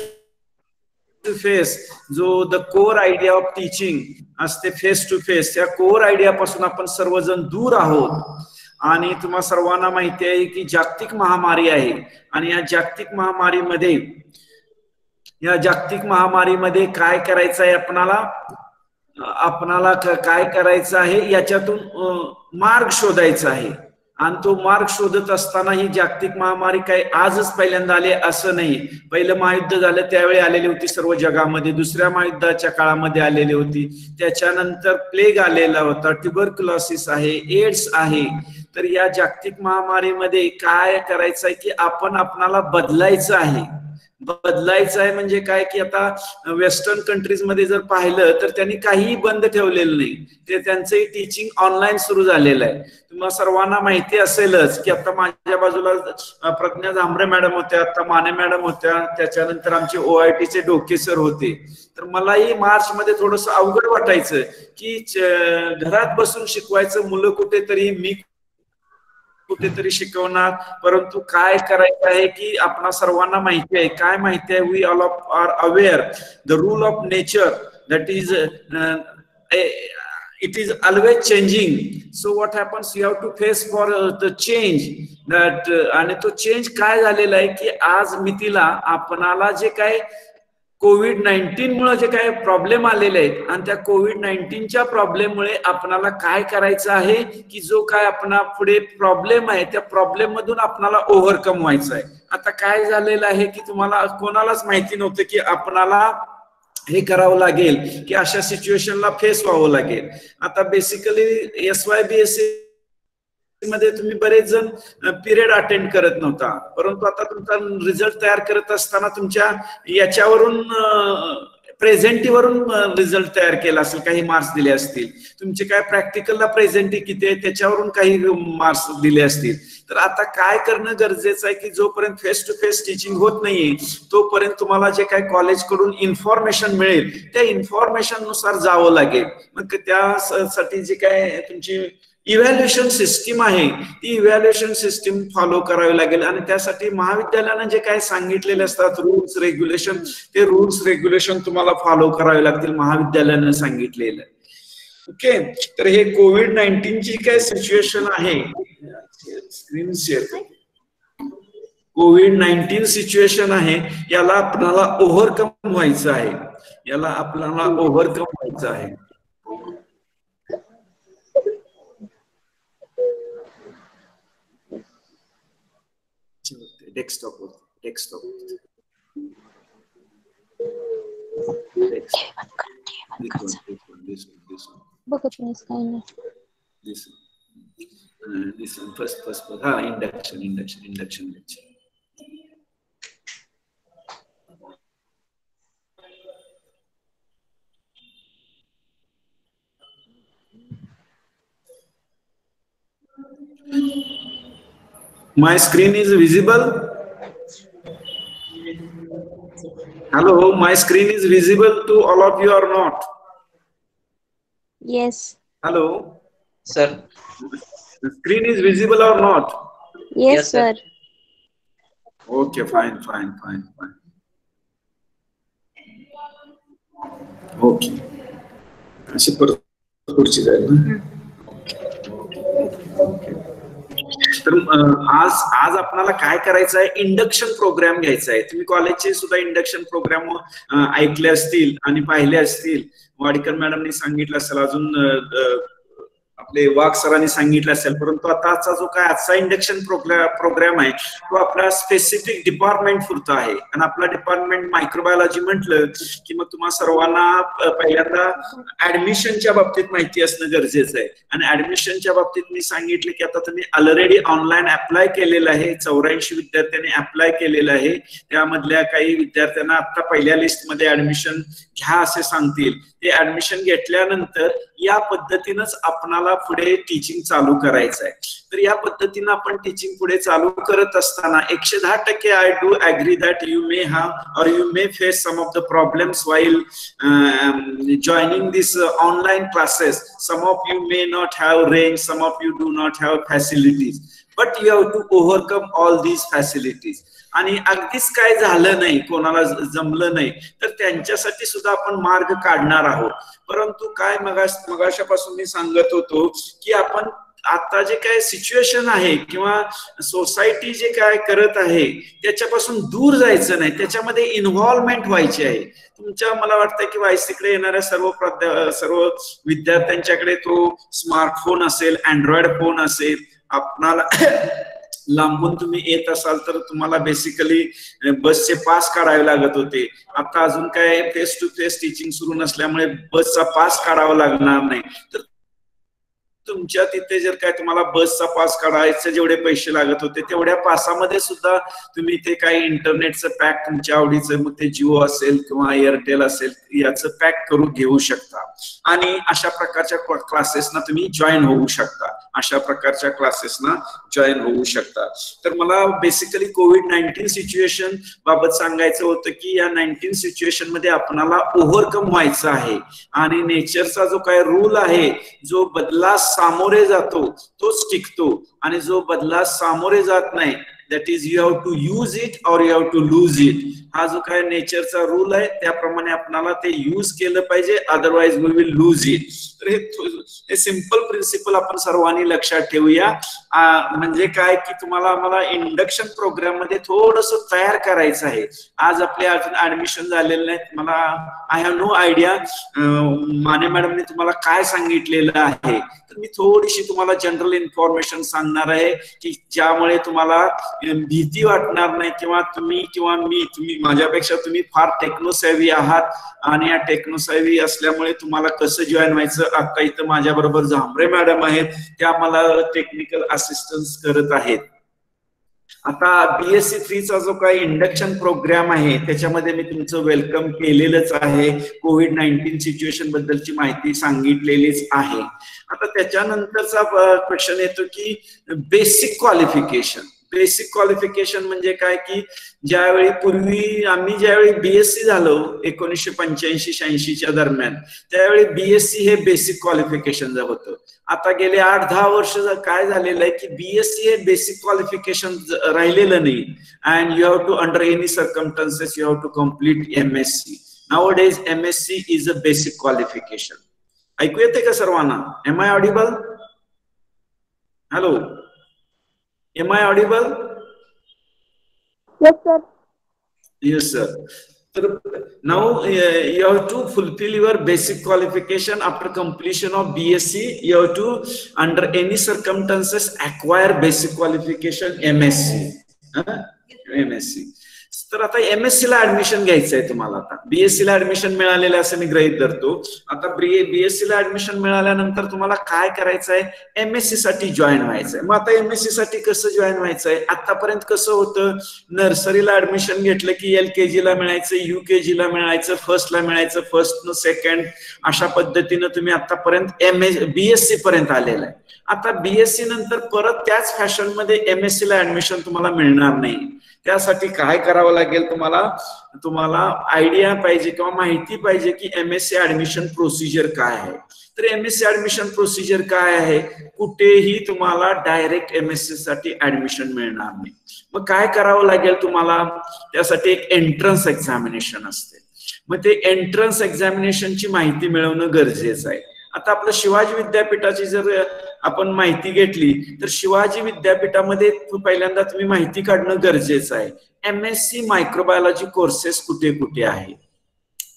टू फेस, जो the core idea of teaching असते फेस टू फेस, त्या कोर आयडिया पासून आपण सर्वजण दूर आहोत. आणि तुम्हा सर्वांना माहिती आहे की जागतिक महामारी आहे, आणि या जागतिक महामारीमध्ये काय करायचं आहे आपणाला काय करायचं आहे, याच्यातून मार्ग शोधायचा आहे. आणि तो मार्ग शोधत असताना ही जागतिक महामारी काय आजच पहिल्यांदा आली असं नाही. पहिलं महायुद्ध झालं त्यावेळी आलेली होती सर्व जगामध्ये, दुसऱ्या महायुद्धाच्या काळामध्ये आलेली होती, त्याच्यानंतर प्लेग आलेला होता, ट्युबरक्युलोसिस आहे, एड्स आहे. तर या जागतिक महामारीमध्ये काय करायचं आहे की आपणाला बदलायचं आहे. बदलायचं आहे म्हणजे काय की आता वेस्टर्न कंट्रीज मध्ये जर पाहिलं तर त्यांनी काहीही बंद ठेवलेलं नाही, ते त्यांचंही टीचिंग ऑनलाईन सुरू झालेलं आहे. तुम्हाला सर्वांना माहिती असेलच की आता माझ्या बाजूला प्रज्ञा झांबरे मॅडम होत्या, आता माने मॅडम होत्या, त्याच्यानंतर आमचे OITचे डोके सर होते. तर मलाही मार्च मध्ये थोडंसं अवघड वाटायचं की घरात बसून शिकवायचं, मुलं कुठेतरी, मी कुठेतरी शिकवणार, परंतु काय करायचं आहे की आपणा सर्वांना माहिती आहे. काय माहिती आहे? We all are aware the rule of nature, that is it is always changing. So what happens, you have to face for the change that आणि तो चेंज काय झालेला आहे की आज मितीला आपणाला जे काय कोविड-19 मुळे जे काय प्रॉब्लेम आलेले आहेत आणि त्या कोविड-19च्या प्रॉब्लेम मुळे आपणाला काय करायचं आहे की जो काय आपणा पुढे प्रॉब्लेम आहे त्या प्रॉब्लेम मधून आपणाला ओव्हरकम व्हायचं आहे. आता काय झालेलं आहे की तुम्हाला कोणालाच माहिती नव्हतं की आपणाला हे करावं लागेल की अशा सिच्युएशनला फेस व्हावं लागेल. आता बेसिकली SYBSE मध्ये तुम्ही बरेच जण पिरियड अटेंड करत नव्हता, परंतु आता तुमचा रिझल्ट तयार करत असताना तुमच्या याच्यावरून प्रेझेंटीवरून रिझल्ट तयार केला असेल, काही मार्क्स दिले असतील. तुमचे काय प्रॅक्टिकलला प्रेझेंटी किती आहे त्याच्यावरून काही मार्क्स दिले असतील. तर आता काय करणं गरजेचं आहे की जोपर्यंत फेस टू फेस टीचिंग होत नाहीये तोपर्यंत तुम्हाला जे काय कॉलेज कडून इन्फॉर्मेशन मिळेल त्या इन्फॉर्मेशन नुसार जावं लागेल. मग त्यासाठी जे काय तुमची इव्हॅल्युएशन सिस्टीम आहे ती इव्हॅल्युएशन सिस्टीम फॉलो करावी लागेल आणि त्यासाठी महाविद्यालयानं जे काय सांगितलेले असतात रूल्स रेग्युलेशन ते रूल्स रेग्युलेशन तुम्हाला फॉलो करावे लागतील महाविद्यालयानं सांगितलेलं. ओके, तर हे कोविड-19 ची काय सिच्युएशन आहे, स्क्रीन शेअर करतो. कोविड-19 सिच्युएशन आहे याला आपल्याला ओव्हरकम व्हायचं आहे, याला आपल्याला ओव्हरकम व्हायचं आहे. डेस्कटॉप बघत नाहीस काय नाही. फर्स्ट हा induction lecture. My screen is visible. Hello, my screen is visible to all of you or not? Yes. Hello, sir. The screen is visible or not? Yes, sir. Okay, fine. Okay. अशी पुढची जाईल ना. तर आज आपल्याला काय करायचं आहे, इंडक्शन प्रोग्राम घ्यायचा आहे. तुम्ही कॉलेजचे सुद्धा इंडक्शन प्रोग्राम ऐकले असतील आणि पाहिले असतील. वाडीकर मॅडमनी सांगितलं असेल, अजून आपले वाघ सरांनी सांगितलं असेल. परंतु आताचा जो काय आजचा इंडक्शन प्रोग्राम आहे तो आपला स्पेसिफिक डिपार्टमेंट पुरता आहे आणि आपला डिपार्टमेंट मायक्रोबायोलॉजी म्हटलं की मग तुम्हा सर्वांना पहिल्यांदा ऍडमिशनच्या बाबतीत माहिती असणं गरजेचं आहे. आणि ऍडमिशनच्या बाबतीत मी सांगितलं की आता तुम्ही ऑलरेडी ऑनलाईन अप्लाय केलेलं आहे. 84 विद्यार्थ्यांनी अप्लाय केलेलं आहे. त्यामधल्या काही विद्यार्थ्यांना आता पहिल्या लिस्टमध्ये ऍडमिशन घ्या असे सांगतील. ते ऍडमिशन घेतल्यानंतर या पद्धतीनंच आपणाला पुढे टीचिंग चालू करायचं आहे. तर या पद्धतीनं आपण टीचिंग पुढे चालू करत असताना 110% I do agree that you may have or you may face some of the problems while joining this online classes. Some of you may not have range, some of you do not have facilities, but you have to overcome all these facilities. आणि अगदीच काय झालं नाही, कोणाला जमलं नाही तर त्यांच्यासाठी सुद्धा आपण मार्ग काढणार आहोत. परंतु काय मगाशापासून मी सांगत होतो की आपण आता जे काय सिच्युएशन आहे किंवा सोसायटी जे काय करत आहे त्याच्यापासून दूर जायचं नाही, त्याच्यामध्ये इन्व्हॉल्वमेंट व्हायची आहे. तुमच्या मला वाटतं की वायसीकडे येणाऱ्या सर्व विद्यार्थ्यांच्याकडे तो स्मार्टफोन असेल, अँड्रॉइड फोन असेल. आपणाला लांबून तुम्ही येत असाल तर तुम्हाला बेसिकली बसचे पास काढावे लागत होते. आता अजून काय फेस टू फेस टीचिंग सुरू नसल्यामुळे बसचा पास काढावा लागणार नाही. तर तुमच्या तिथे जर काय तुम्हाला बसचा पास काढायचे जेवढे पैसे लागत होते तेवढ्या पासामध्ये सुद्धा तुम्ही ते काही इंटरनेटचं पॅक तुमच्या आवडीचं, मग ते जिओ असेल किंवा एअरटेल असेल याचं पॅक करून घेऊ शकता आणि अशा प्रकारच्या क्लासेसना तुम्ही जॉईन होऊ शकता. तर मला बेसिकली कोविड-19 सिच्युएशन बाबत सांगायचं होतं की या 19 सिच्युएशन मध्ये आपणाला ओव्हरकम व्हायचं आहे आणि नेचरचा जो काय रूल आहे, जो बदलास सामोरे जातो तोच टिकतो आणि जो बदलास सामोरे जात नाही that is you have to use it or you have to lose it. हा जो काय नेचरचा रूल आहे त्याप्रमाणे आपल्याला ते यूज केलं पाहिजे, otherwise we will lose it. तर हे सिंपल प्रिन्सिपल आपण सर्वांनी लक्षात ठेवूया. म्हणजे काय की तुम्हाला आम्हाला इंडक्शन प्रोग्राम मध्ये थोडस तयार करायचं आहे. आज आपले अजून ऍडमिशन झालेलं नाही. मला आय हॅव नो आयडिया माने मॅडमने तुम्हाला काय सांगितलेलं आहे. तर मी थोडीशी तुम्हाला जनरल इन्फॉर्मेशन सांगणार आहे की ज्यामुळे तुम्हाला भीती वाटणार नाही, किंवा तुम्ही तुम्ही माझ्यापेक्षा तुम्ही फार टेक्नोसेव्ही आहात, आणि या टेक्नोसेव्ही असल्यामुळे तुम्हाला कसं जॉईन व्हायचं. आता इथं माझ्या बरोबर झांबरे मॅडम आहेत, त्या मला टेक्निकल असिस्टन्स करत आहेत. आता BSc 3 चा जो काही इंडक्शन प्रोग्राम आहे त्याच्यामध्ये मी तुमचं वेलकम केलेलंच आहे. कोविड-19 सिच्युएशन बद्दलची माहिती सांगितलेलीच आहे. आता त्याच्यानंतरचा क्वेश्चन येतो की बेसिक क्वालिफिकेशन. बेसिक क्वालिफिकेशन म्हणजे काय की ज्यावेळी पूर्वी आम्ही ज्यावेळी BSc झालो 1985-86 दरम्यान, त्यावेळी BSc हे बेसिक क्वालिफिकेशन होतं. आता गेले 8-10 वर्ष काय झालेलं आहे की BSc हे बेसिक क्वालिफिकेशन राहिलेलं नाही. And you have to under any circumstances you have to complete MSc. Nowadays MSc is a basic qualification. ऐकू येते का सर्वांना? Am I audible? Hello, am I audible? Yes, sir. Yes, sir. Now you have to fulfill your basic qualification. After completion of BSc, you have to, under any circumstances, acquire basic qualification MSc. MSc. तर आता MSc ला admission घ्यायचंय तुम्हाला. आता BSc ला admission मिळालेलं असं मी गृहीत धरतो. आता BSc ला ऍडमिशन मिळाल्यानंतर तुम्हाला काय करायचंय? MSc साठी जॉईन व्हायचंय. मग आता MSc साठी कसं जॉईन व्हायचंय? आतापर्यंत कसं होतं, नर्सरीला ऍडमिशन घेतलं की LKG ला मिळायचं, UKG ला मिळायचं, फर्स्ट ला मिळायचं, फर्स्ट न सेकंड, अशा पद्धतीनं तुम्ही आतापर्यंत BSc पर्यंत आलेलं आहे. आता BSc नंतर परत त्याच फॅशन मध्ये MSc ला ऍडमिशन तुम्हाला मिळणार नाही. त्यासाठी काय करावं लागेल? तुम्हाला आयडिया पाहिजे किंवा माहिती पाहिजे की MSc ऍडमिशन प्रोसिजर काय आहे. तर MSc ऍडमिशन प्रोसिजर काय आहे? कुठेही तुम्हाला डायरेक्ट MSc साठी ऍडमिशन मिळणार नाही. मग काय करावं लागेल तुम्हाला? त्यासाठी एक एंट्रन्स एक्झामिनेशन असते. मग ते एंट्रन्स एक्झामिनेशनची माहिती मिळवणं गरजेचं आहे. आता आपलं शिवाजी विद्यापीठाची जर आपण माहिती घेतली तर शिवाजी विद्यापीठामध्ये पहिल्यांदा तुम्ही माहिती काढणं गरजेचं आहे. MSc मायक्रोबायोलॉजी कोर्सेस कुठे कुठे आहे?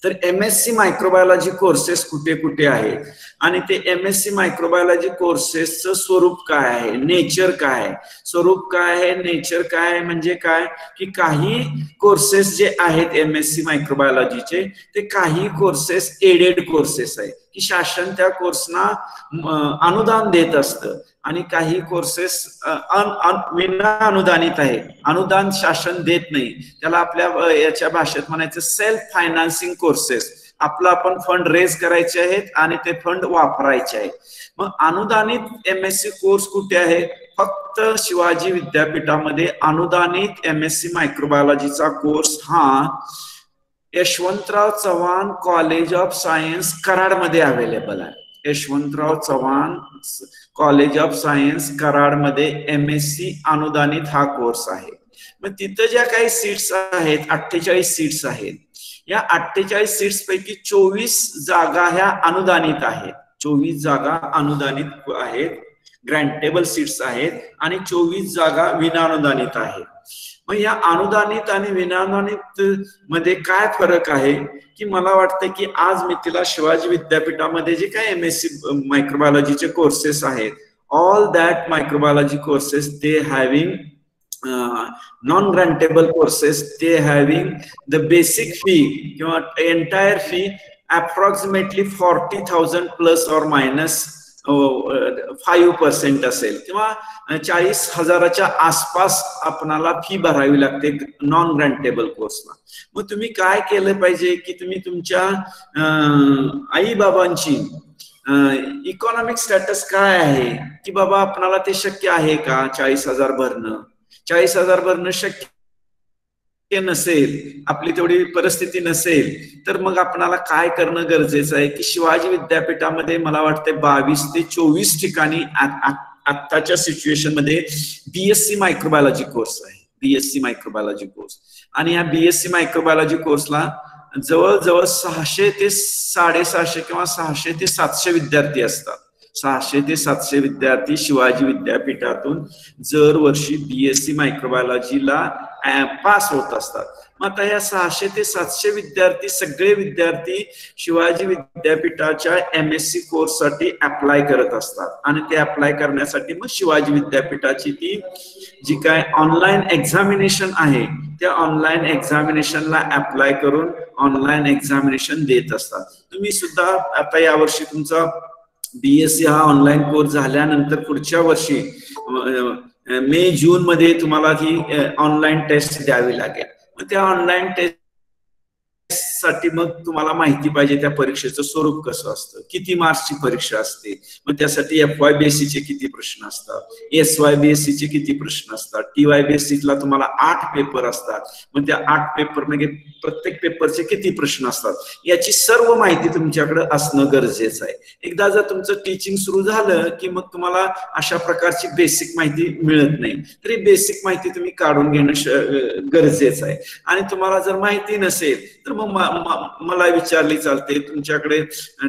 तर MSc मायक्रोबायोलॉजी कोर्सेस कुठे कुठे आहे आणि ते MSc मायक्रोबायोलॉजी कोर्सेसचं स्वरूप काय आहे, नेचर काय आहे? स्वरूप काय आहे, नेचर काय आहे म्हणजे काय की काही कोर्सेस जे आहेत MSc मायक्रोबायोलॉजीचे ते काही कोर्सेस एडेड कोर्सेस आहे की शासन त्या कोर्सना अनुदान देत असतं आणि काही कोर्सेस विना अनुदानित आहे, अनुदान शासन देत नाही. त्याला आपल्या याच्या भाषेत म्हणायचं सेल्फ फायनान्सिंग कोर्सेस. आपला आपण फंड रेज करायचे आहेत आणि ते फंड वापरायचे आहेत. मग अनुदानित MSc कोर्स कुठे आहे? फक्त शिवाजी विद्यापीठामध्ये अनुदानित MSc मायक्रोबायोलॉजीचा कोर्स हा Yashwantrao Chavan college of science कराडमध्ये अवेलेबल आहे. Yashwantrao Chavan college of science कराडमध्ये MSc अनुदानित हा कोर्स आहे. मग तिथं ज्या काही सीट्स आहेत 48 सीट्स आहेत. या 48 सीट्स पैकी 24 जागा ह्या अनुदानित आहेत. 24 जागा अनुदानित आहेत, ग्रँटेबल सीट्स आहेत आणि 24 जागा विनानुदानित आहेत. मग या अनुदानित आणि विनानुदानित मध्ये काय फरक आहे की मला वाटतं की आज मी तिला शिवाजी विद्यापीठामध्ये जे काय MSc मायक्रोबायोलॉजीचे कोर्सेस आहेत, all that microbiology courses they having non-grantable courses, they having the basic fee किंवा entire fee approximately 40,000 plus or minus 5% असेल किंवा 40,000च्या आसपास आपणाला फी भरावी लागते नॉन ग्रँटेबल कोर्सला. मग तुम्ही काय केलं पाहिजे की तुम्ही तुमच्या आई बाबांची इकॉनॉमिक स्टेटस काय आहे की बाबा आपणाला ते शक्य आहे का 40,000 भरणं. 40,000 भरणं शक्य नसेल, आपली तेवढी परिस्थिती नसेल तर मग आपणाला काय करणं गरजेचं आहे की शिवाजी विद्यापीठामध्ये मला वाटतं 22 ते 24 ठिकाणी आत्ताच्या सिच्युएशन मध्ये BSc मायक्रोबायोलॉजी कोर्स आहे. BSc microbiology course. आणि या BSc मायक्रोबायोलॉजी कोर्सला जवळजवळ 600 ते 650 किंवा 600 ते 700 विद्यार्थी असतात. 600 ते 700 विद्यार्थी शिवाजी विद्यापीठातून दरवर्षी BSc मायक्रोबायोलॉजीला पास होत असतात. मग आता या 600 ते 700 विद्यार्थी सगळे विद्यार्थी शिवाजी विद्यापीठाच्या MSc कोर्स साठी अप्लाय करत असतात. आणि ते अप्लाय करण्यासाठी मग शिवाजी विद्यापीठाची ती जी काय ऑनलाईन एक्झामिनेशन आहे त्या ऑनलाईन एक्झामिनेशनला अप्लाय करून ऑनलाईन एक्झामिनेशन देत असतात. तुम्ही सुद्धा आता यावर्षी तुमचा BSc हा ऑनलाईन कोर्स झाल्यानंतर पुढच्या वर्षी मे जून मध्ये तुम्हाला ही ऑनलाईन टेस्ट द्यावी लागेल. मग त्या ऑनलाईन टेस्ट साठी मग तुम्हाला माहिती पाहिजे त्या परीक्षेचं स्वरूप कसं असतं, किती मार्क्सची परीक्षा असते, मग त्यासाठी FY BSc चे किती प्रश्न असतात, SY BSc चे किती प्रश्न असतात, TY BSc ला तुम्हाला 8 पेपर असतात. मग त्या 8 पेपर म्हणजे प्रत्येक पेपरचे किती प्रश्न असतात याची सर्व माहिती तुमच्याकडे असणं गरजेचं आहे. एकदा जर तुमचं टीचिंग सुरू झालं की मग तुम्हाला अशा प्रकारची बेसिक माहिती मिळत नाही. तरी बेसिक माहिती तुम्ही काढून घेणं गरजेचं आहे. आणि तुम्हाला जर माहिती नसेल तर मग मला विचारली चालते, तुमच्याकडे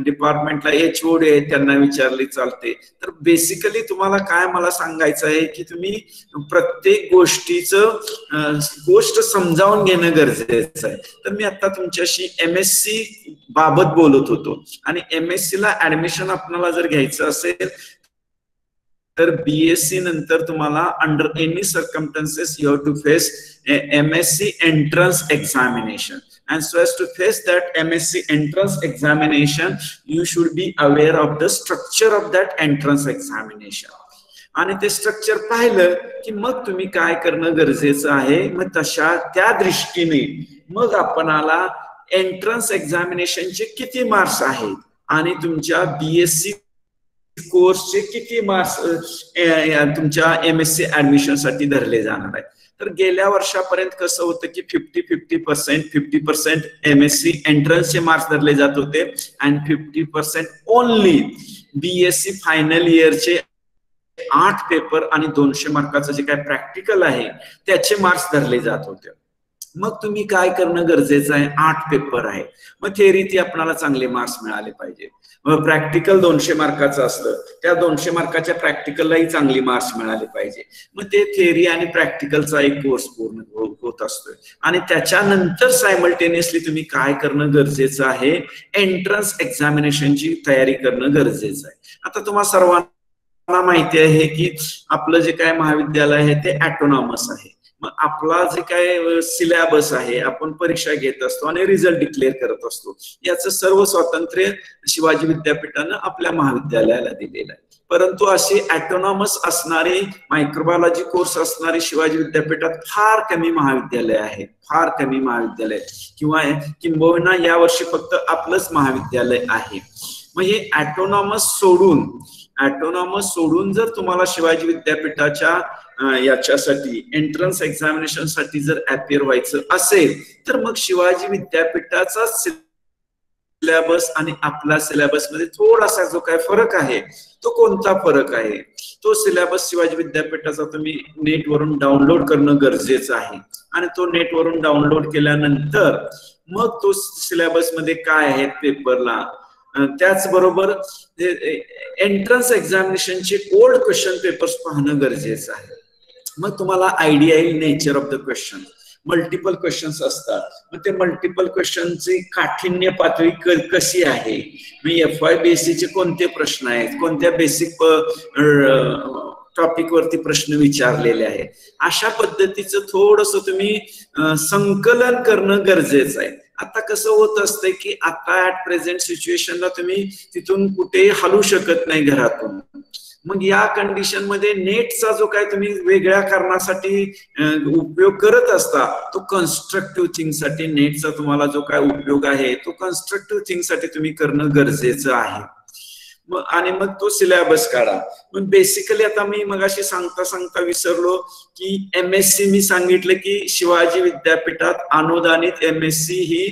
डिपार्टमेंटला HOD आहे त्यांना विचारली चालते. तर बेसिकली तुम्हाला काय मला सांगायचं आहे की तुम्ही प्रत्येक गोष्ट समजावून घेणं गरजेचं आहे. तर मी आता तुमच्याशी MSc बाबत बोलत होतो. आणि MSc ला ऍडमिशन आपल्याला जर घ्यायचं असेल तर BSc नंतर तुम्हाला under any circumstances you have to face MSc entrance examination. And so as to face that MSc entrance examination, you should be aware of the structure of that entrance examination. आणि ते structure पाहिलं की मग तुम्ही काय करणं गरजेचं आहे. मग त्या दृष्टीने मग आपणाला एंट्रन्स एक्झामिनेशनचे किती मार्क्स आहेत आणि तुमच्या BSc कोर्सचे किती मार्क्स तुमच्या MSc ऍडमिशन साठी धरले जाणार आहेत. तर गेल्या वर्षापर्यंत कसं होतं की 50% MSc एंट्रन्सचे मार्क्स धरले जात होते आणि 50% ओनली BSc फायनल इयरचे 8 पेपर आणि 200 मार्काचं जे काय प्रॅक्टिकल आहे त्याचे मार्क्स धरले जात होते. मग तुम्ही काय करणं गरजेचं आहे, 8 पेपर आहे. मग थेअरी आपल्याला चांगले मार्क्स मिळाले पाहिजे. मग प्रॅक्टिकल 200 मार्काचं असलं त्या 200 मार्काच्या प्रॅक्टिकललाही चांगली मार्क्स मिळाले पाहिजे. मग ते थेअरी आणि प्रॅक्टिकलचा एक कोर्स पूर्ण होत असतोय. आणि त्याच्यानंतर सायमल्टेनियसली तुम्ही काय करणं गरजेचं आहे, एंट्रन्स एक्झामिनेशनची तयारी करणं गरजेचं आहे. आता तुम्हाला सर्वांना माहिती आहे की आपलं जे काय महाविद्यालय आहे ते ऑटोनॉमस आहे. मग आपला जे काय सिलेबस आहे आपण परीक्षा घेत असतो आणि रिझल्ट डिक्लेअर करत असतो. याचं सर्व स्वातंत्र्य शिवाजी विद्यापीठानं आपल्या महाविद्यालयाला दिलेलं आहे. परंतु अशी ऑटोनॉमस असणारे मायक्रोबायोलॉजी कोर्स असणारे शिवाजी विद्यापीठात फार कमी महाविद्यालय आहे, फार कमी महाविद्यालय किंबहुना यावर्षी फक्त आपलंच महाविद्यालय आहे. मग हे ऑटोनॉमस सोडून जर तुम्हाला शिवाजी विद्यापीठाच्या याच्यासाठी एंट्रन्स एक्झामिनेशन साठी जर अपियर व्हायचं असेल तर मग शिवाजी विद्यापीठाचा सिलेबस आणि आपला सिलेबस मध्ये थोडासा जो काय फरक आहे तो कोणता फरक आहे, तो सिलेबस शिवाजी विद्यापीठाचा तुम्ही नेटवरून डाउनलोड करणं गरजेचं आहे. आणि तो नेटवरून डाउनलोड केल्यानंतर मग तो सिलेबस मध्ये काय आहे पेपरला, त्याचबरोबर एंट्रन्स एक्झामिनेशनचे ओल्ड क्वेश्चन पेपर्स पाहणं गरजेचं आहे. मग तुम्हाला आयडिया येईल nature of the question. Multiple questions असतात. मग ते मल्टिपल क्वेश्चनची काठिण्य पातळी कशी आहे, FY BSc चे कोणते प्रश्न आहेत, कोणत्या बेसिक टॉपिक वरती प्रश्न विचारलेले आहेत, अशा पद्धतीचं थोडस तुम्ही संकलन करणं गरजेचं आहे. आता कसं होत असतंय की आता ऍट प्रेझेंट सिच्युएशनला तुम्ही तिथून कुठे हलू शकत नाही घरातून. मग या कंडिशन मध्ये नेटचा जो काय तुम्ही वेगळ्या कारणासाठी उपयोग करत असता तो कन्स्ट्रक्टिव्ह थिंग साठी नेटचा तुम्हाला जो काय उपयोग आहे तो कन्स्ट्रक्टिव्ह थिंग साठी तुम्ही करणं गरजेचं आहे. आणि मग तो सिलेबस काढा. मग बेसिकली आता मी मगाशी सांगता विसरलो की MSc मी सांगितलं की शिवाजी विद्यापीठात अनुदानित MSc ही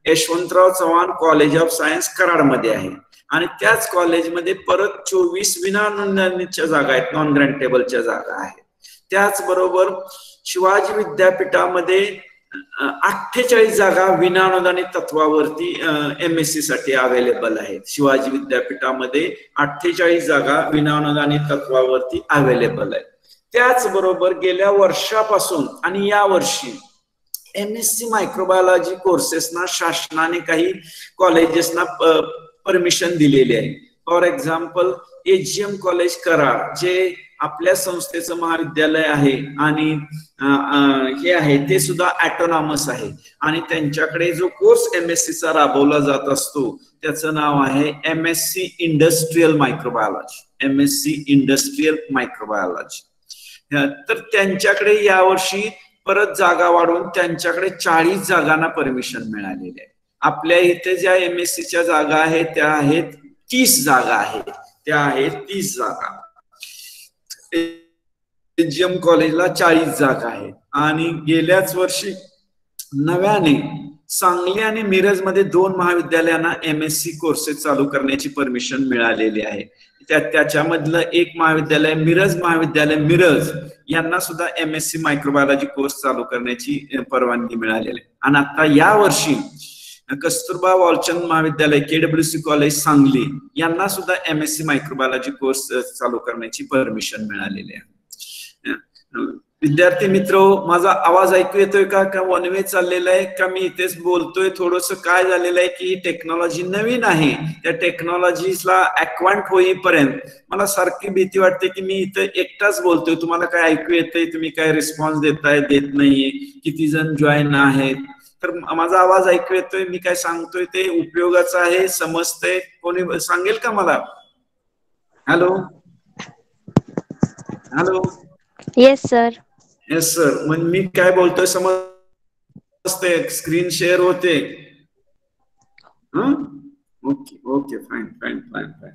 Yashwantrao Chavan college of science कराडमध्ये आहे. आणि त्याच कॉलेजमध्ये परत 24 विना नोंदणीच्या जागा आहेत, नॉन ग्रँटेबलच्या जागा आहेत. त्याचबरोबर शिवाजी विद्यापीठामध्ये 48 जागा विनाअनुदानित तत्वावरती MSc साठी अवेलेबल आहेत. शिवाजी विद्यापीठामध्ये 48 जागा विनाअनुदानित तत्वावरती अवेलेबल आहेत. त्याचबरोबर गेल्या वर्षापासून आणि या वर्षी MSc मायक्रोबायोलॉजी कोर्सेसना शासनाने काही कॉलेजेसना परमिशन दिलेली आहे. For example AGM college Karad जे आपल्या संस्थेचं महाविद्यालय आहे आणि हे आहे ते सुद्धा ऑटोनॉमस आहे आणि त्यांच्याकडे जो कोर्स MSc चा राबवला जात असतो त्याचं नाव आहे MSc industrial microbiology. MSc industrial microbiology. तर त्यांच्याकडे यावर्षी परत जागा वाढवून त्यांच्याकडे 40 जागांना परमिशन मिळालेली आहे. आपल्या इथे ज्या MSc च्या जागा आहेत त्या आहेत 30 जागा आहेत. त्या आहेत 30 जागा. AGM कॉलेजला 40 जागा आहेत आणि गेल्याच वर्षी नव्याने सांगली आणि मिरज मध्ये 2 महाविद्यालयांना MSc कोर्सेस चालू करण्याची परमिशन मिळालेली आहे. त्याच्यामधलं एक महाविद्यालय मिरज महाविद्यालय मिरज यांना सुद्धा MSc मायक्रोबायोलॉजी कोर्स चालू करण्याची परवानगी मिळालेली आहे. आणि आता या वर्षी कस्तुरबा वालचंद महाविद्यालय KWC कॉलेज सांगली यांना सुद्धा MSc मायक्रोबायोलॉजी कोर्स चालू करण्याची परमिशन मिळालेली आहे. विद्यार्थी मित्र, माझा आवाज ऐकू येतोय का? वन वे चाललेला आहे का मी इथेच बोलतोय? थोडस काय झालेलं आहे की टेक्नॉलॉजी नवीन आहे. त्या टेक्नॉलॉजीला अक्वांट होईपर्यंत मला सारखी भीती वाटते की मी इथं एकटाच बोलतोय. तुम्हाला काय ऐकू येतंय? तुम्ही काय रिस्पॉन्स देताय देत नाहीये? किती जण जॉईन आहेत? तर माझा आवाज ऐकू येतोय? मी काय सांगतोय ते उपयोगाचं आहे? समजतंय? कोणी सांगेल का मला? Hello hello. Yes sir. Yes sir. मग मी काय बोलतोय समजतंय? स्क्रीन शेअर होते? Okay okay fine fine fine fine.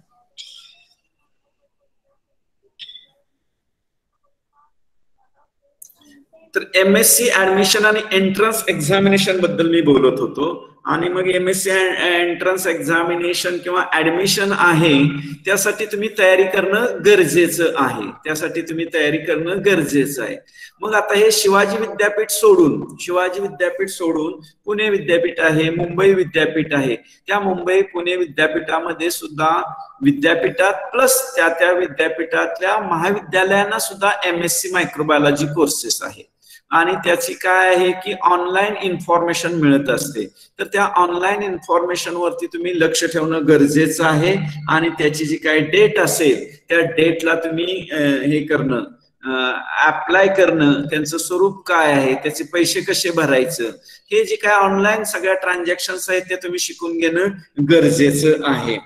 तर MSc ऍडमिशन आणि एंट्रन्स एक्झामिनेशन बद्दल मी बोलत होतो आणि मग MSc एंट्रन्स एक्झामिनेशन किंवा ऍडमिशन आहे त्यासाठी तुम्ही तयारी करणं गरजेचं आहे. त्यासाठी तुम्ही तयारी करणं गरजेचं आहे. मग आता हे शिवाजी विद्यापीठ सोडून पुणे विद्यापीठ आहे, मुंबई विद्यापीठ आहे. त्या मुंबई पुणे विद्यापीठामध्ये सुद्धा विद्यापीठात प्लस त्या विद्यापीठातल्या महाविद्यालयांना सुद्धा MSc मायक्रोबायोलॉजी कोर्सेस आहे आणि त्याची काय आहे की ऑनलाईन इन्फॉर्मेशन मिळत असते. तर त्या ऑनलाईन इन्फॉर्मेशन वरती तुम्ही लक्ष ठेवणं गरजेचं आहे आणि त्याची जी काही डेट असेल त्या डेटला तुम्ही हे करणं, अप्लाय करणं, त्यांचं स्वरूप काय आहे, त्याचे पैसे कसे भरायचं, हे जे काय ऑनलाईन सगळ्या ट्रान्झॅक्शन्स आहेत ते तुम्ही शिकून घेणं गरजेचं आहे.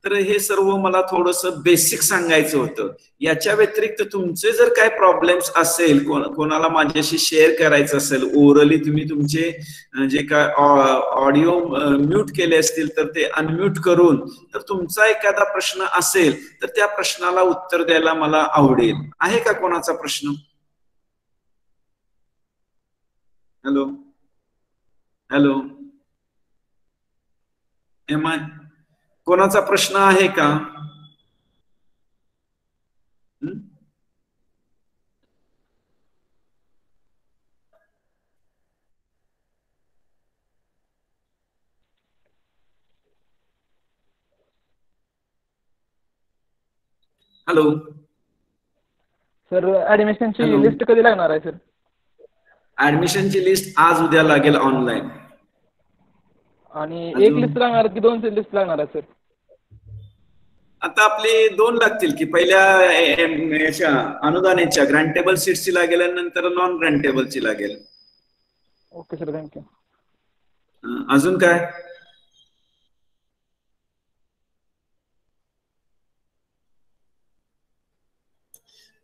तर हे सर्व मला थोडंसं बेसिक सांगायचं होतं. याच्या व्यतिरिक्त तुमचे जर काय प्रॉब्लेम्स असेल, कोणाला माझ्याशी शेअर करायचं असेल, ओरली तुम्ही तुमचे जे काय ऑडिओ म्यूट केले असतील तर ते अनम्यूट करून, तर तुमचा एखादा प्रश्न असेल तर त्या प्रश्नाला उत्तर द्यायला मला आवडेल. आहे का कोणाचा प्रश्न? Hello hello. कोणाचा प्रश्न आहे का? Hello sir. ऍडमिशनची लिस्ट कधी लागणार आहे सर? ऍडमिशनची लिस्ट आज उद्या लागेल ऑनलाईन. आणि एक लिस्ट लागणार की 2 लिस्ट लागणार आहे सर? आता आपले 2 लागतील की, पहिल्या अनुदानाच्या ग्रांटेबल सीट्सची लागेल आणि नंतर नॉन ग्रांटेबलची लागेल. Okay sir, thank you. अजून काय?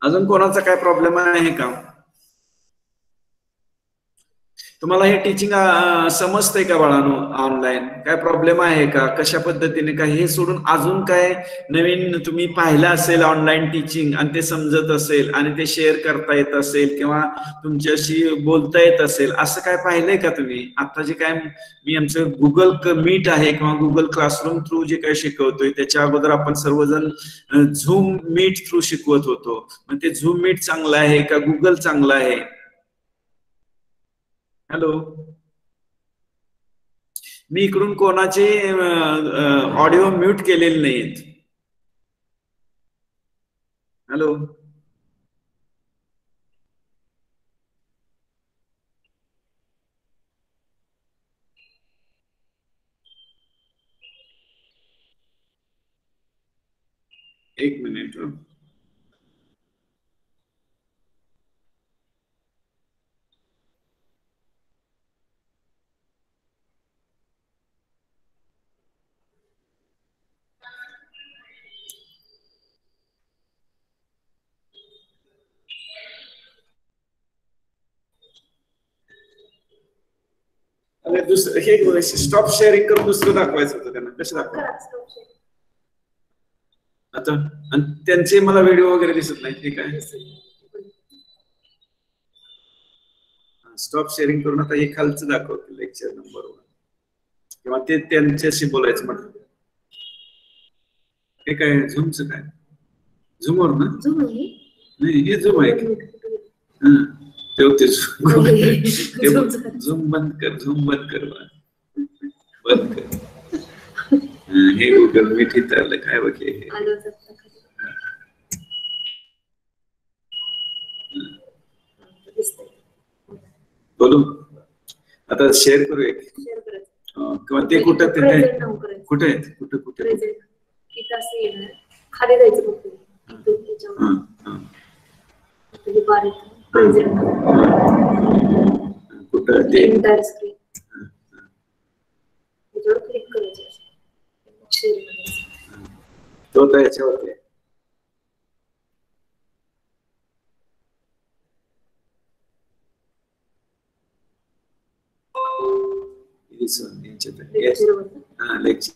अजून कोणाचा काय प्रॉब्लेम आहे का? तुम्हाला हे टीचिंग समजतंय का बाळांनो? ऑनलाईन काय प्रॉब्लेम आहे का? कशा पद्धतीने काय? हे सोडून अजून काय नवीन तुम्ही पाहिलं असेल ऑनलाईन टीचिंग आणि ते समजत असेल आणि ते शेअर करता येत असेल किंवा तुमच्याशी बोलता येत असेल, असं काय पाहिलंय का तुम्ही? आता जे काय मी आमचं गुगल मीट आहे किंवा गुगल क्लासरूम थ्रू जे काय शिकवतोय त्याच्या अगोदर आपण सर्वजण झूम मीट थ्रू शिकवत होतो. मग ते झूम मीट चांगलं आहे का गुगल चांगलं आहे? हॅलो, मी इकडून कोणाचे ऑडिओ म्यूट केलेले नाहीत. हॅलो, एक मिनिट. अरे दुसरं हे स्टॉप शेअरिंग करून दुसरं दाखवायचं होतं त्यांना. कसं दाखवायचं आता? आणि त्यांचे मला व्हिडिओ वगैरे दिसत नाही. ठीक आहे, स्टॉप शेअरिंग करून आता हे खालचं दाखवतो लेक्चर नंबर 1 किंवा ते त्यांच्याशी बोलायचं म्हटलं. हे काय झूमचं काय? झूमवर ना? नाही, हे झूम आहे. झूम बंद कर, झूम बंद कर, बंद कर. हे गुगल मीट इथं काय बघे. बोलू आता, शेअर करूया किंवा ते कुठं कुठे आहेत, कुठे कुठे खाली जायचं कुठं ते क्लिक करायचं. तो तर याच्यावरती lecture.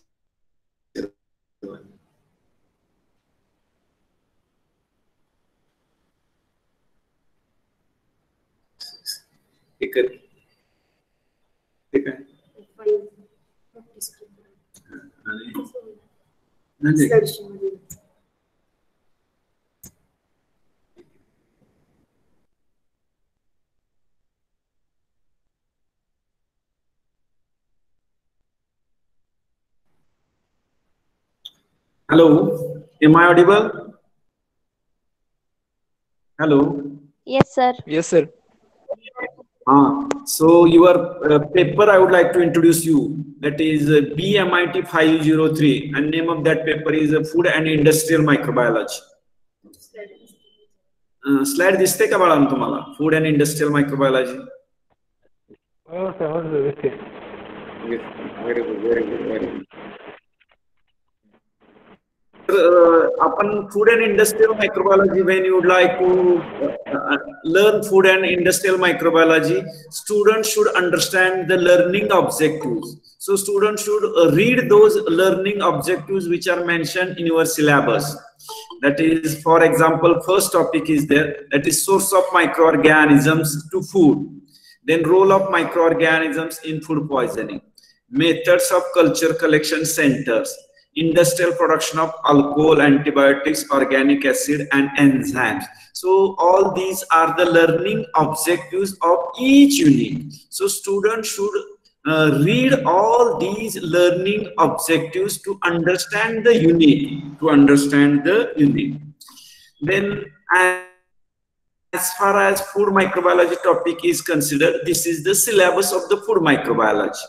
Hello, am I audible? Hello. Yes, sir. Yes, sir. So your paper I would like to introduce you. That is BMIT 503, and name of that paper is Food and Industrial Microbiology. Slide दिसते का बाळांनो तुम्हाला? Food and Industrial Microbiology. Oh, sir. Very good, very good, very good. Upon food and industrial microbiology, when you would like to learn food and industrial microbiology, students should understand the learning objectives. So students should read those learning objectives which are mentioned in your syllabus. That is, for example, first topic is there, that is source of microorganisms to food. Then role of microorganisms in food poisoning. Methods of culture collection centers. Industrial production of alcohol, antibiotics, organic acid, and enzymes. So all these are the learning objectives of each unit. So students should read all these learning objectives to understand the unit. Then as far as food microbiology topic is considered, this is the syllabus of the food microbiology.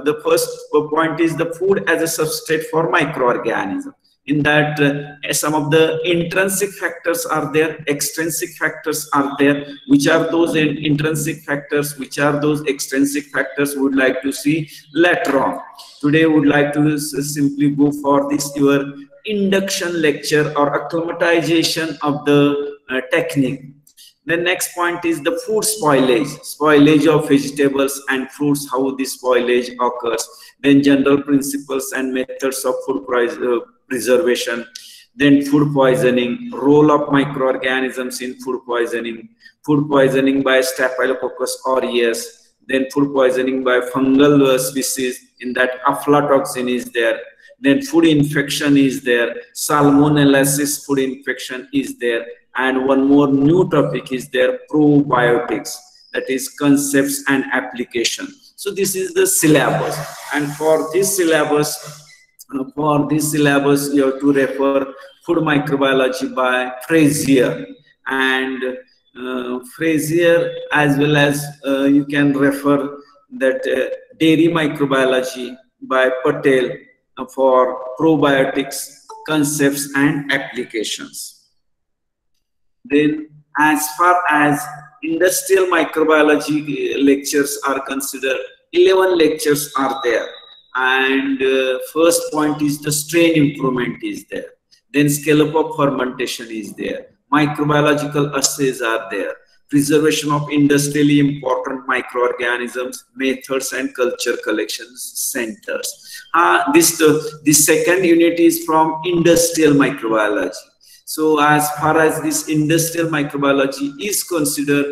The first point is the food as a substrate for microorganisms. In that, some of the intrinsic factors are there, extrinsic factors are there. Which are those intrinsic factors? Which are those extrinsic factors? We would like to see later on. Today, we would like to simply go for this your induction lecture or acclimatization of the technique. The next point is the food spoilage of vegetables and fruits, how this spoilage occurs. Then general principles and methods of food preservation. Then food poisoning, role of microorganisms in food poisoning by Staphylococcus aureus. Then food poisoning by fungal species, in that aflatoxin is there. Then food infection is there, salmonellosis food infection is there. And one more new topic is there, probiotics. that is concepts and application. So this is the syllabus, and for this syllabus, you have to refer Food Microbiology by Frazier, and Frazier, as well as you can refer that Dairy Microbiology by Patel for probiotics, concepts and applications. Then as far as industrial microbiology lectures are considered, 11 lectures are there, and first point is the strain improvement is there, then scale-up of fermentation is there, microbiological assays are there, preservation of industrially important microorganisms, methods and culture collections centers. This second unit is from industrial microbiology. So as far as this industrial microbiology is considered,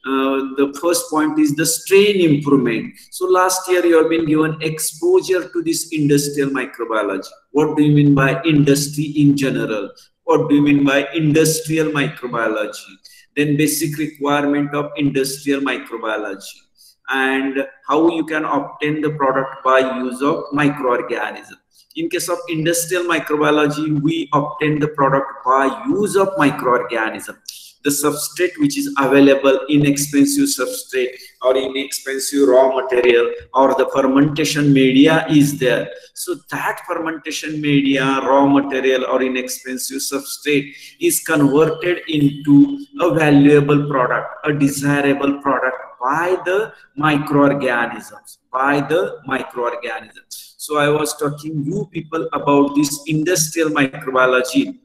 the first point is the strain improvement. So last year you have been given exposure to this industrial microbiology. What do you mean by industry in general? What do you mean by industrial microbiology? Then basic requirement of industrial microbiology, and how you can obtain the product by use of microorganisms. In case of industrial microbiology, we obtain the product by use of microorganisms. The substrate which is available, inexpensive substrate or inexpensive raw material or the fermentation media is there. So that fermentation media, raw material or inexpensive substrate is converted into a valuable product, a desirable product by the microorganisms, So I was talking you people about this industrial microbiology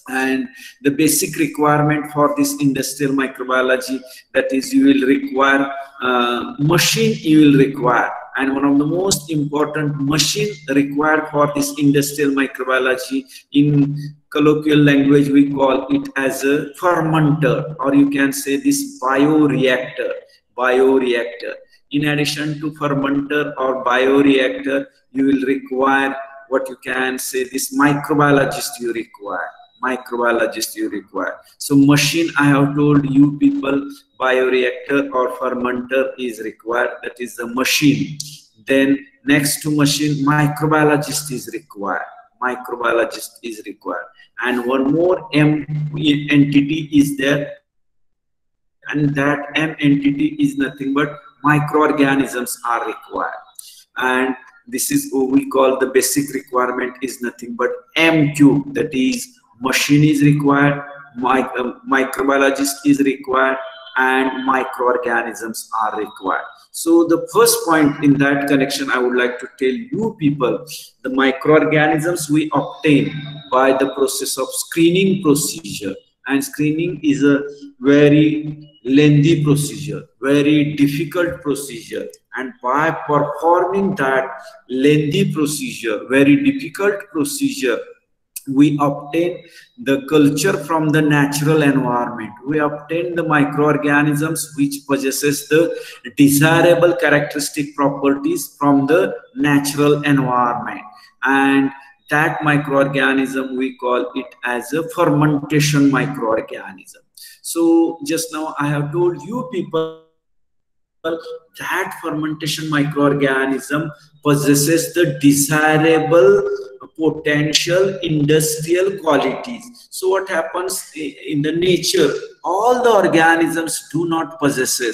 and the basic requirement for this industrial microbiology, that is you will require machine, and one of the most important machine required for this industrial microbiology, in colloquial language we call it as a fermenter, or you can say this bioreactor. In addition to fermenter or bioreactor, you will require what you can say this microbiologist you require. So machine, I have told you people, bioreactor or fermenter is required, that is the machine. Then next to machine, microbiologist is required. And one more M entity is there, and that M entity is nothing but microorganisms are required. And this is what we call the basic requirement is nothing but MQ, that is machine is required, microbiologist is required, and microorganisms are required. So the first point in that connection, I would like to tell you people, the microorganisms we obtain by the process of screening procedure. And screening is a very lengthy procedure, very difficult procedure. And by performing that lengthy procedure, very difficult procedure, we obtain the culture from the natural environment. We obtain the microorganisms which possesses the desirable characteristic properties from the natural environment. And that microorganism, we call it as a fermentation microorganism. So just now I have told you people that fermentation microorganism possesses the desirable potential industrial qualities. So what happens in the nature, all the organisms do not possess the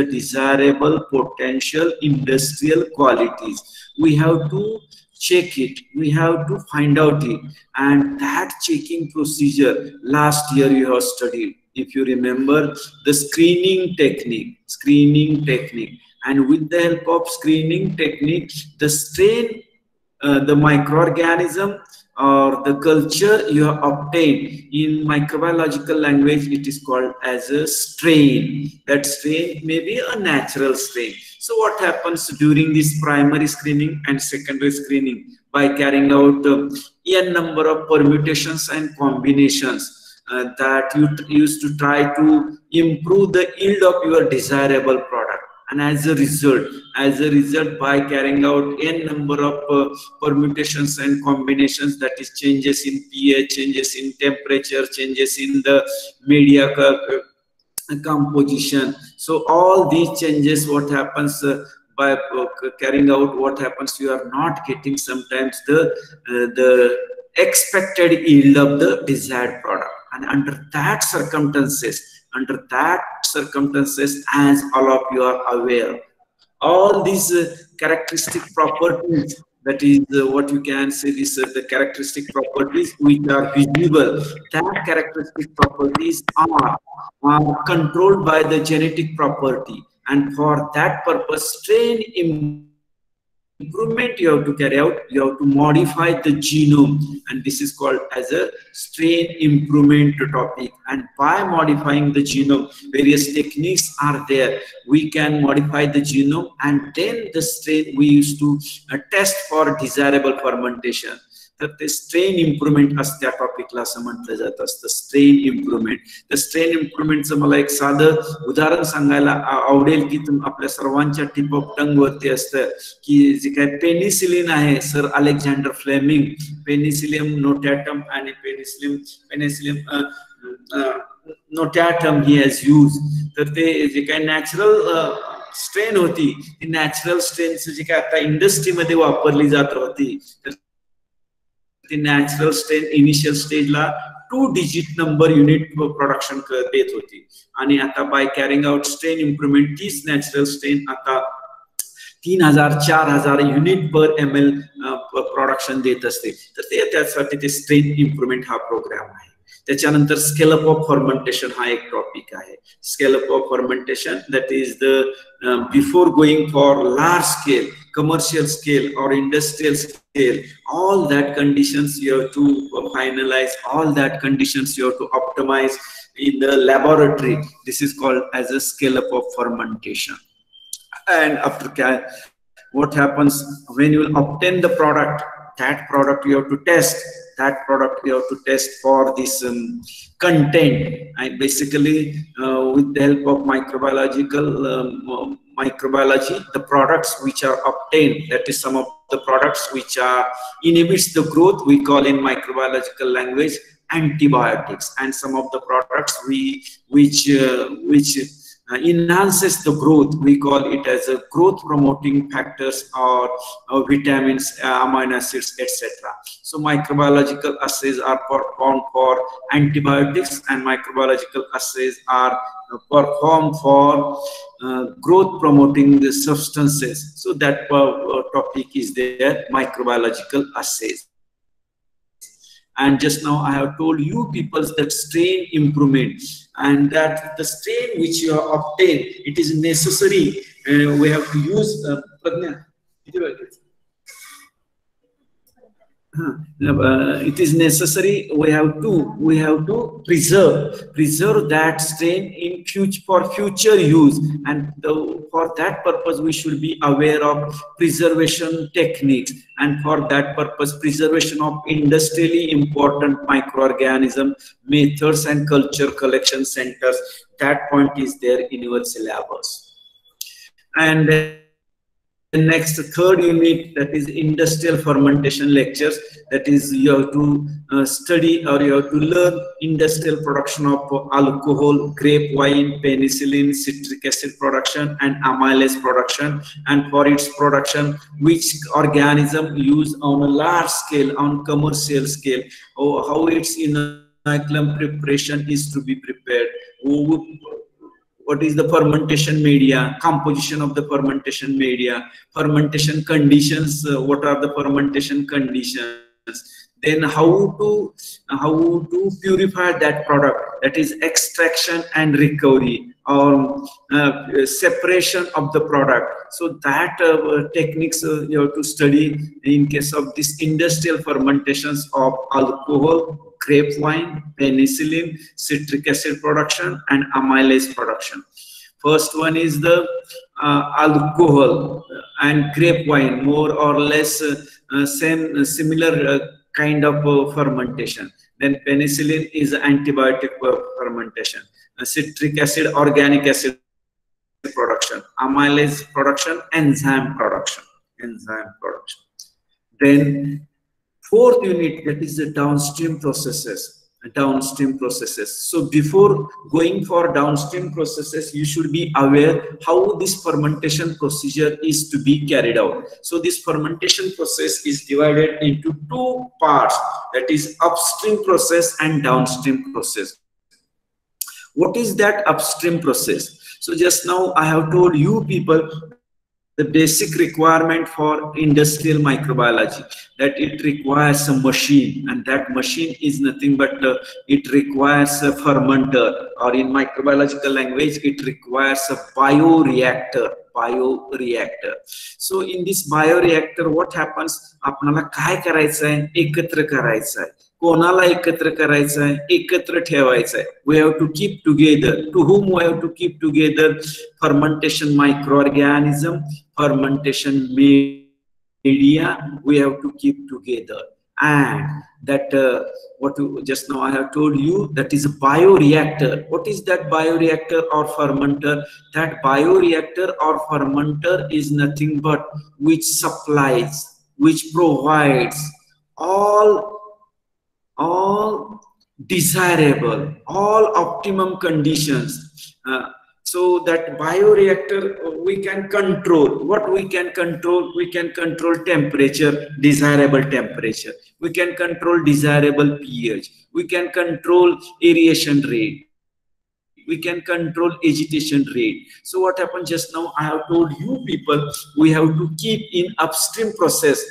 desirable potential industrial qualities. We have to check it, we have to find out it, and that checking procedure last year you have studied, if you remember, the screening technique. And with the help of screening technique, the strain, the microorganism or the culture you have obtained, in microbiological language it is called as a strain. That strain may be a natural strain. So what happens during this primary screening and secondary screening? By carrying out n number of permutations and combinations that you used to try to improve the yield of your desirable product. And as a result, by carrying out n number of permutations and combinations, that is changes in pH, changes in temperature, changes in the media composition. So all these changes, what happens by carrying out, what happens, you are not getting sometimes the expected yield of the desired product. And under that circumstances, as all of you are aware, all these characteristic properties, that is what you can say, this the characteristic properties which are visible, that characteristic properties are controlled by the genetic property, and for that purpose strain improvement you have to carry out. You have to modify the genome, and this is called as a strain improvement topic. And by modifying the genome, various techniques are there. We can modify the genome, and then the strain we used to test for desirable fermentation. तर ते strain improvement असत्या टॉपिकला असं म्हटलं जात असतं, strain improvement. तर strain इम्प्रुव्हमेंटचं मला एक साधं उदाहरण सांगायला आवडेल की आपल्या सर्वांच्या टिप ऑफ टंग वरती असतं की जे काय पेनिसिलिन आहे, सर अलेक्झांडर फ्लेमिंग पेनिसिलियम नोटॅटम आणि पेनिसिलियम नोटॅटम ही हॅज यूज. तर ते जे काय नॅचरल स्ट्रेन होती, ती नॅचरल स्ट्रेनचं जे काय आता इंडस्ट्रीमध्ये वापरली जात होती, तर ती नॅचरल स्ट्रेन इनिशियल स्टेजला 2 डिजिट नंबर युनिट प्रोडक्शन देत होती, आणि आता by carrying out strain improvement तीच नॅचरल स्ट्रेन आता 3000-4000 युनिट पर ml प्रोडक्शन देत असते. तर ते त्यासाठी ते स्ट्रेन इम्प्रुव्हमेंट हा प्रोग्राम आहे. त्याच्यानंतर स्केलअप ऑफ फर्मेंटेशन हा एक टॉपिक आहे. Scale-up of fermentation, that is the before going for large scale, commercial scale or industrial scale, all that conditions you have to finalize, all that conditions you have to optimize in the laboratory. This is called as a scale up of fermentation. And after what happens when you will obtain the product, that product you have to test, that product you have to test for this content, and basically with the help of microbiology, the products which are obtained, that is some of the products which are inhibits the growth, we call in microbiological language antibiotics, and some of the products which enhances the growth, we call it as a growth promoting factors or vitamins, amino acids, etc. So microbiological assays are performed for antibiotics, and microbiological assays are performed for growth promoting the substances. So that topic is there, microbiological assays. And just now I have told you people that strain improvement, and that the strain which you have obtained, it is necessary. We have to use it is necessary. We have to preserve that strain in for future use, and for that purpose we should be aware of preservation techniques, and for that purpose preservation of industrially important microorganism methods and culture collection centers, that point is there in your syllabus. And the next third unit, that is industrial fermentation lectures, that is you have to study or you have to learn industrial production of alcohol, grape wine, penicillin, citric acid production, and amylase production, and for its production which organism used on a large scale, on commercial scale, or how its inoculum preparation is to be prepared, what is the fermentation media, composition of the fermentation media, fermentation conditions, what are the fermentation conditions, then how to purify that product, that is extraction and recovery, or separation of the product. So that techniques you have to study in case of this industrial fermentations of alcohol, grape wine, penicillin, citric acid production, and amylase production. First one is the alcohol and grape wine, more or less similar kind of fermentation. Then penicillin is antibiotic fermentation. Citric acid, organic acid production, amylase production, enzyme production. Then fourth unit, that is the downstream processes. So before going for downstream processes, you should be aware how this fermentation procedure is to be carried out. So this fermentation process is divided into two parts, that is upstream process and downstream process. What is that upstream process? So just now I have told you people the basic requirement for industrial microbiology, that it requires a machine, and that machine is nothing but it requires a fermenter, or in microbiological language it requires a bioreactor. So in this bioreactor what happens, आपणाला काय करायचं आहे, एकत्र करायचं आहे. कोणाला एकत्र करायचं आहे, एकत्र ठेवायचं आहे. We have to keep together. To whom we have to keep together? Fermentation microorganism, fermentation media, we have to keep together. And that what just now I have told you, that is a bioreactor. What is that bioreactor or fermenter? That bioreactor or fermenter is nothing but which supplies, which provides all desirable, all optimum conditions. So that bioreactor we can control. What we can control? We can control temperature, desirable temperature. We can control desirable pH. We can control aeration rate. We can control agitation rate. So what happened just now, I have told you people, we have to keep in upstream process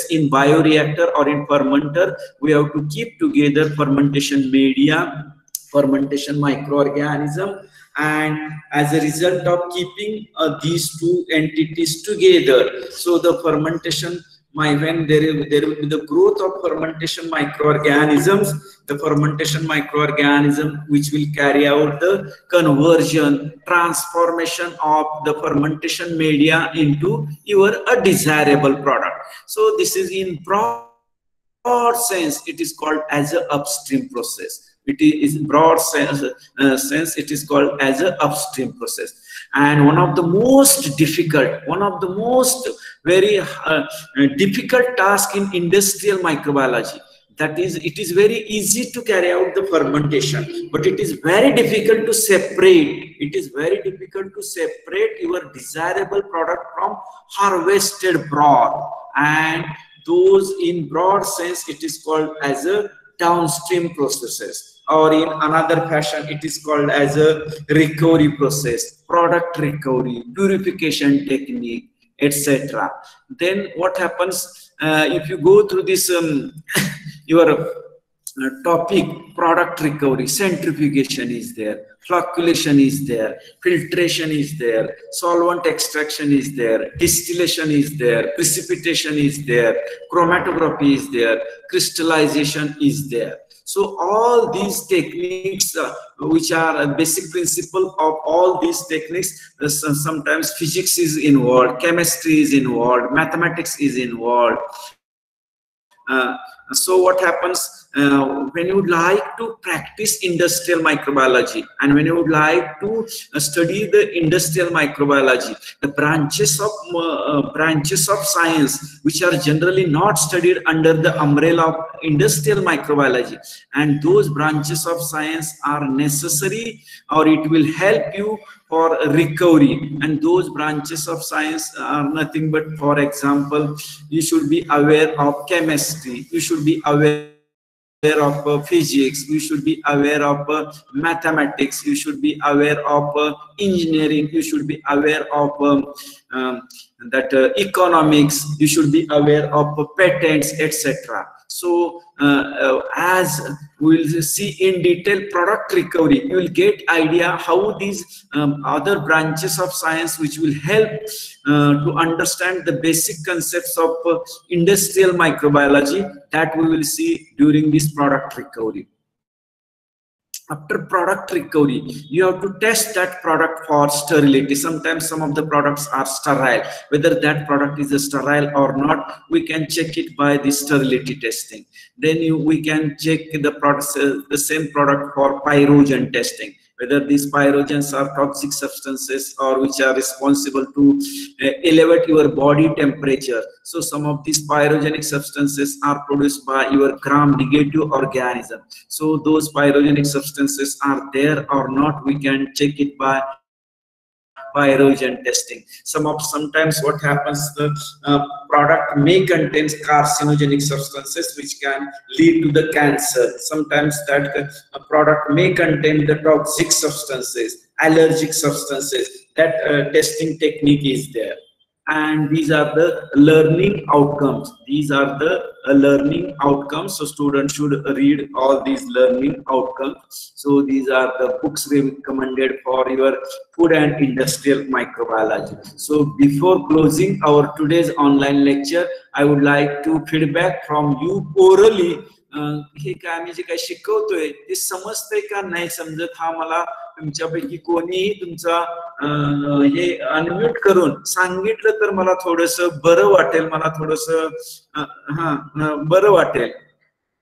in bioreactor or in fermenter, we have to keep together fermentation media, fermentation microorganism, and as a result of keeping these two entities together, so the fermentation, when there will be the growth of fermentation microorganisms, the fermentation microorganism which will carry out the conversion, transformation of the fermentation media into a desirable product. So this is in broad sense, it is called as an upstream process. It is in broad sense, it is called as an upstream process. And one of the most difficult, very difficult task in industrial microbiology, that is, it is very easy to carry out the fermentation, but it is very difficult to separate. It is very difficult to separate your desirable product from harvested broth. And those in broad sense, it is called as a downstream processes. Or in another fashion, it is called as a recovery process, product recovery, purification technique, etc. Then what happens if you go through this your topic, product recovery, centrifugation is there, flocculation is there, filtration is there, solvent extraction is there, distillation is there, precipitation is there, chromatography is there, crystallization is there. So all these techniques, which are a basic principle of all these techniques, sometimes physics is involved, chemistry is involved, mathematics is involved. So what happens when you would like to practice industrial microbiology, and when you would like to study the industrial microbiology, the branches of science which are generally not studied under the umbrella of industrial microbiology, and those branches of science are necessary, or it will help you for recovery. And those branches of science are nothing but, for example, you should be aware of chemistry, you should be aware of physics, you should be aware of mathematics, you should be aware of engineering, you should be aware of economics, you should be aware of patents, etc. So as we will see in detail product recovery, you will get idea how these other branches of science which will help to understand the basic concepts of industrial microbiology, that we will see during this product recovery. After product recovery, you have to test that product for sterility. Sometimes some of the products are sterile. Whether that product is sterile or not, we can check it by the sterility testing. Then we can check the products, the same product for pyrogen testing. whether these pyrogens are toxic substances or which are responsible to elevate your body temperature. So some of these pyrogenic substances are produced by your gram-negative organism. So those pyrogenic substances are there or not, we can check it by pyrogen testing. Sometimes what happens, the product may contain carcinogenic substances which can lead to the cancer. Sometimes that product may contain the toxic substances, allergic substances. That testing technique is there. And these are the learning outcomes. These are the learning outcomes. So students should read all these learning outcomes. So these are the books recommended for your food and industrial microbiology. So before closing our today's online lecture, I would like to feedback from you orally. हे काय मी जे काय शिकवतोय ते समजतंय का नाही समजत, हा मला तुमच्यापैकी कोणीही तुमचा हे अनम्यूट करून सांगितलं तर मला थोडस बरं वाटेल, मला थोडस बरं वाटेल.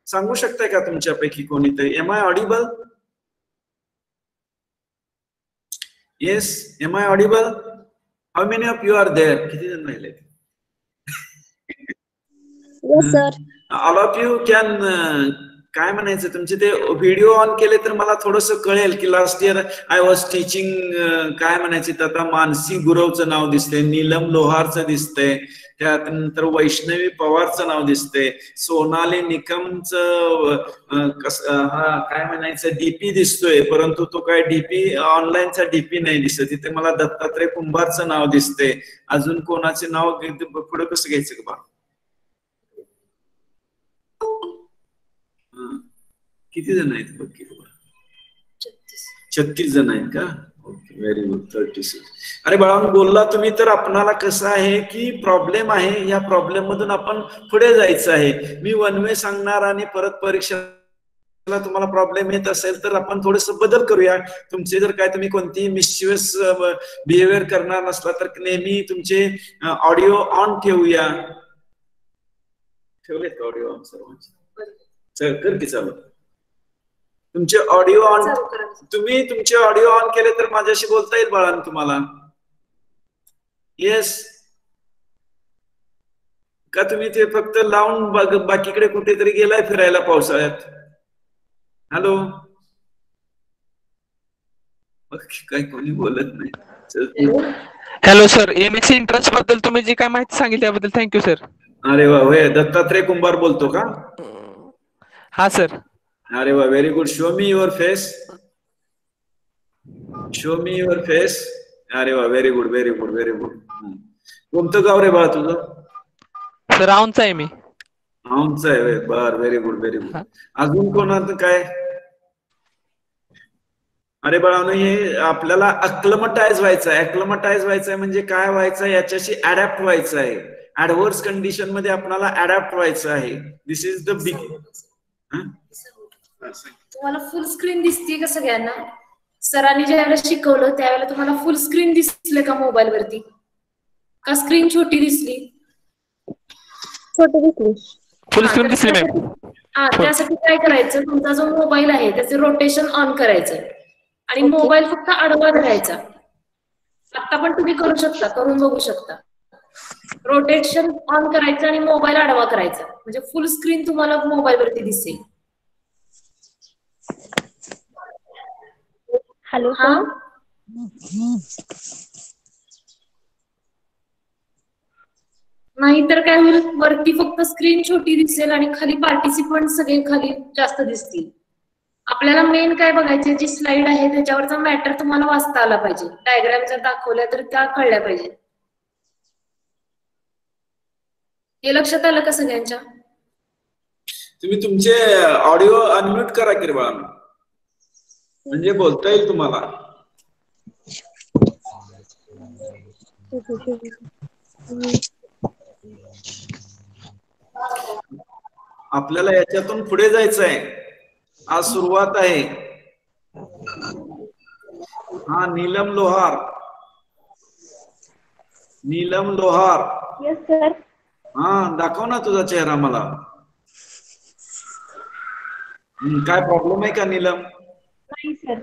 सांगू शकताय का तुमच्यापैकी कोणीतरी? Am I audible? Yes, am I audible? How many of you are there? किती जण राहिले? Yes, sir. All of you can काय म्हणायचं, तुमचे ते व्हिडिओ ऑन केले तर मला थोडस कळेल की last year I was teaching. काय म्हणायचं, आता मानसी गुरवचं नाव दिसतंय, नीलम लोहारचं दिसतंय, त्यानंतर वैष्णवी पवारचं नाव दिसतंय, सोनाली निकमचं काय म्हणायचं डीपी दिसतोय, परंतु तो काय डीपी ऑनलाईनचा डीपी नाही दिसत. तिथे मला दत्तात्रय कुंभारचं नाव दिसतंय. अजून कोणाचे नाव पुढे कसं घ्यायचं का? किती जण आहेत? 36 जण आहेत का? Okay, very good. 36. अरे बाळांनो, बोलला तुम्ही तर आपणाला कसं आहे की प्रॉब्लेम आहे, या प्रॉब्लेम मधून आपण पुढे जायचं आहे. मी वन वे सांगणार आणि परत परीक्षेला तुम्हाला प्रॉब्लेम येत असेल तर आपण थोडस बदल करूया. तुमचे जर काय तुम्ही कोणतीही मिस्चिवस बिहेवियर करणार नसला तर नेहमी तुमचे ऑडिओ ऑन ठेवूया. ठेवलेत का ऑडिओ ऑन सर्वांचे? कर की चालू. तुमचे ऑडिओ ऑन, तुम्ही तुमचे ऑडिओ ऑन केले तर माझ्याशी बोलता येईल बाळांनो तुम्हाला. येस का? तुम्ही ते फक्त लावून बाकीकडे कुठेतरी गेलाय फिरायला पावसाळ्यात? हॅलो, काय कोणी बोलत नाही. हॅलो सर, एमएससी एंट्रन्स बद्दल तुम्ही जी काय माहिती सांगितली त्याबद्दल थँक्यू सर. अरे वा, होय, दत्तात्रय कुंभार बोलतो का? हा सर. अरे वा, very good. Show me your face. Show me your face. अरे वा, very good, very good, very good. कोणतं गाव रे बाळा तुझं? सर औंधचा आहे मी. औंधचा आहे, बर, व्हेरी गुड, व्हेरी गुड. अजून कोणाचं काय? अरे बाळांनो, हे आपल्याला अक्लमटाइज व्हायचं आहे. अक्लमटाइज व्हायचं आहे म्हणजे काय व्हायचं आहे? याच्याशी अडॅप्ट व्हायचं आहे. ऍडव्हर्स कंडिशन मध्ये आपल्याला अडॅप्ट व्हायचं आहे. This is the big. तुम्हाला फुल स्क्रीन दिसते का सगळ्यांना? सरांनी ज्यावेळेला शिकवलं त्यावेळेला तुम्हाला फुल स्क्रीन दिसले का मोबाईल वरती? का स्क्रीन छोटी दिसली? छोटी दिसली. फुल स्क्रीन दिसली मॅम. त्यासाठी काय करायचं, तुमचा जो मोबाईल आहे त्याचे रोटेशन ऑन करायचं आणि मोबाईल फक्त आडवा धरायचा. आता पण तुम्ही करू शकता, करून बघू शकता. रोटेशन ऑन करायचं आणि मोबाईल आडवा करायचा म्हणजे फुल स्क्रीन तुम्हाला मोबाईल वरती दिसेल. हॅलो, नाहीतर काय होईल, वरती फक्त स्क्रीन छोटी दिसेल आणि खाली पार्टिसिपंट सगळे खाली जास्त दिसतील. आपल्याला मेन काय बघायचे, जी स्लाइड आहे त्याच्यावरचा मॅटर तुम्हाला वाचता आला पाहिजे. डायग्राम जर दाखवल्या तर त्या कळल्या पाहिजे. हे लक्षात आलं का सगळ्यांच्या? तुम्ही तुमचे ऑडिओ अनम्यूट करा की बाळा, म्हणजे बोलता येईल तुम्हाला. आपल्याला याच्यातून पुढे जायचं आहे. आज सुरुवात आहे. हा, नीलम लोहार. नीलम लोहार. Yes sir. हा, दाखव ना तुझा चेहरा मला. काय प्रॉब्लेम आहे का नीलम? नाही सर.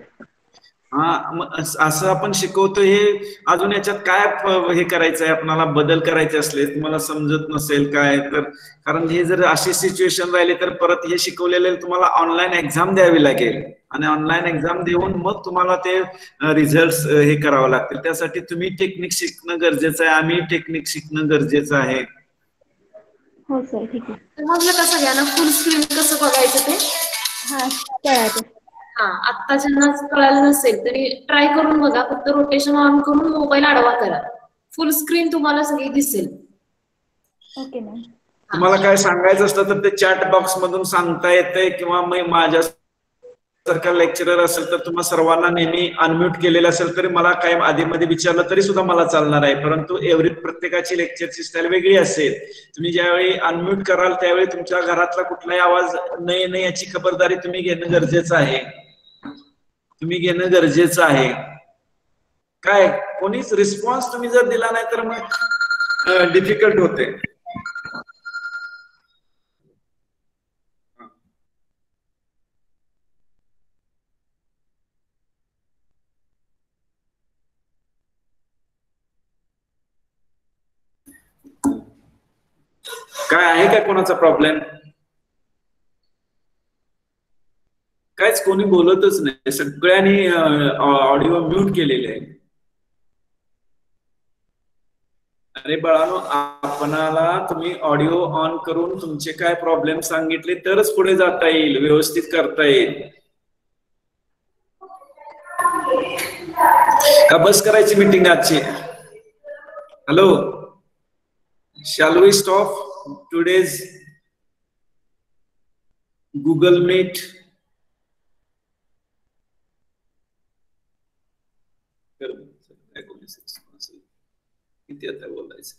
असं आपण शिकवतो हे अजून याच्यात काय हे करायचं आहे आपल्याला बदल करायचे असले तुम्हाला समजत नसेल काय तर कारण हे जर अशी सिच्युएशन राहिली तर परत हे शिकवलेले तुम्हाला ऑनलाईन एक्झाम द्यावी लागेल आणि ऑनलाईन एक्झाम देऊन मग तुम्हाला ते रिझल्ट हे करावं लागतील त्यासाठी तुम्ही टेक्निक शिकणं गरजेचं आहे आम्ही टेक्निक शिकणं गरजेचं आहे. हो सर ठीक आहे. समजलं का सगळ्यांना फुल स्क्रीन कसं बघायचं ते? हा कळालं. हा आता ज्यांना कळालं नसेल तरी ट्राय करून बघा फक्त रोटेशन ऑन करून मोबाईल आडवा करा फुल स्क्रीन तुम्हाला सगळी दिसेल. Okay ma'am. तुम्हाला काय सांगायचं असलं तर ते चॅट बॉक्स मधून सांगता येतंय किंवा मग माझ्या सारखा लेक्चरर असेल तर तुम्हाला सर्वांना नेहमी अनम्यूट केलेलं असेल तरी मला काय आधीमध्ये विचारलं तरी सुद्धा मला चालणार आहे परंतु प्रत्येकाची लेक्चरची स्टाईल वेगळी असेल. तुम्ही ज्यावेळी अनम्यूट कराल त्यावेळी तुमच्या घरातला कुठलाही आवाज नाही याची खबरदारी तुम्ही घेणं गरजेचं आहे. काय कोणीच रिस्पॉन्स तुम्ही जर दिला नाही तर मग डिफिकल्ट होते. काय आहे का कोणाचा प्रॉब्लेम? काहीच कोणी बोलतच नाही सगळ्यांनी ऑडिओ म्यूट केलेले आहे. अरे बाळानो आपणाला तुम्ही ऑडिओ ऑन करून तुमचे काय प्रॉब्लेम सांगितले तरच पुढे जाता येईल व्यवस्थित करता येईल. का बस करायची मीटिंग आजची? Hello shall we stop today's Google Meet? किती आता बोलायचं?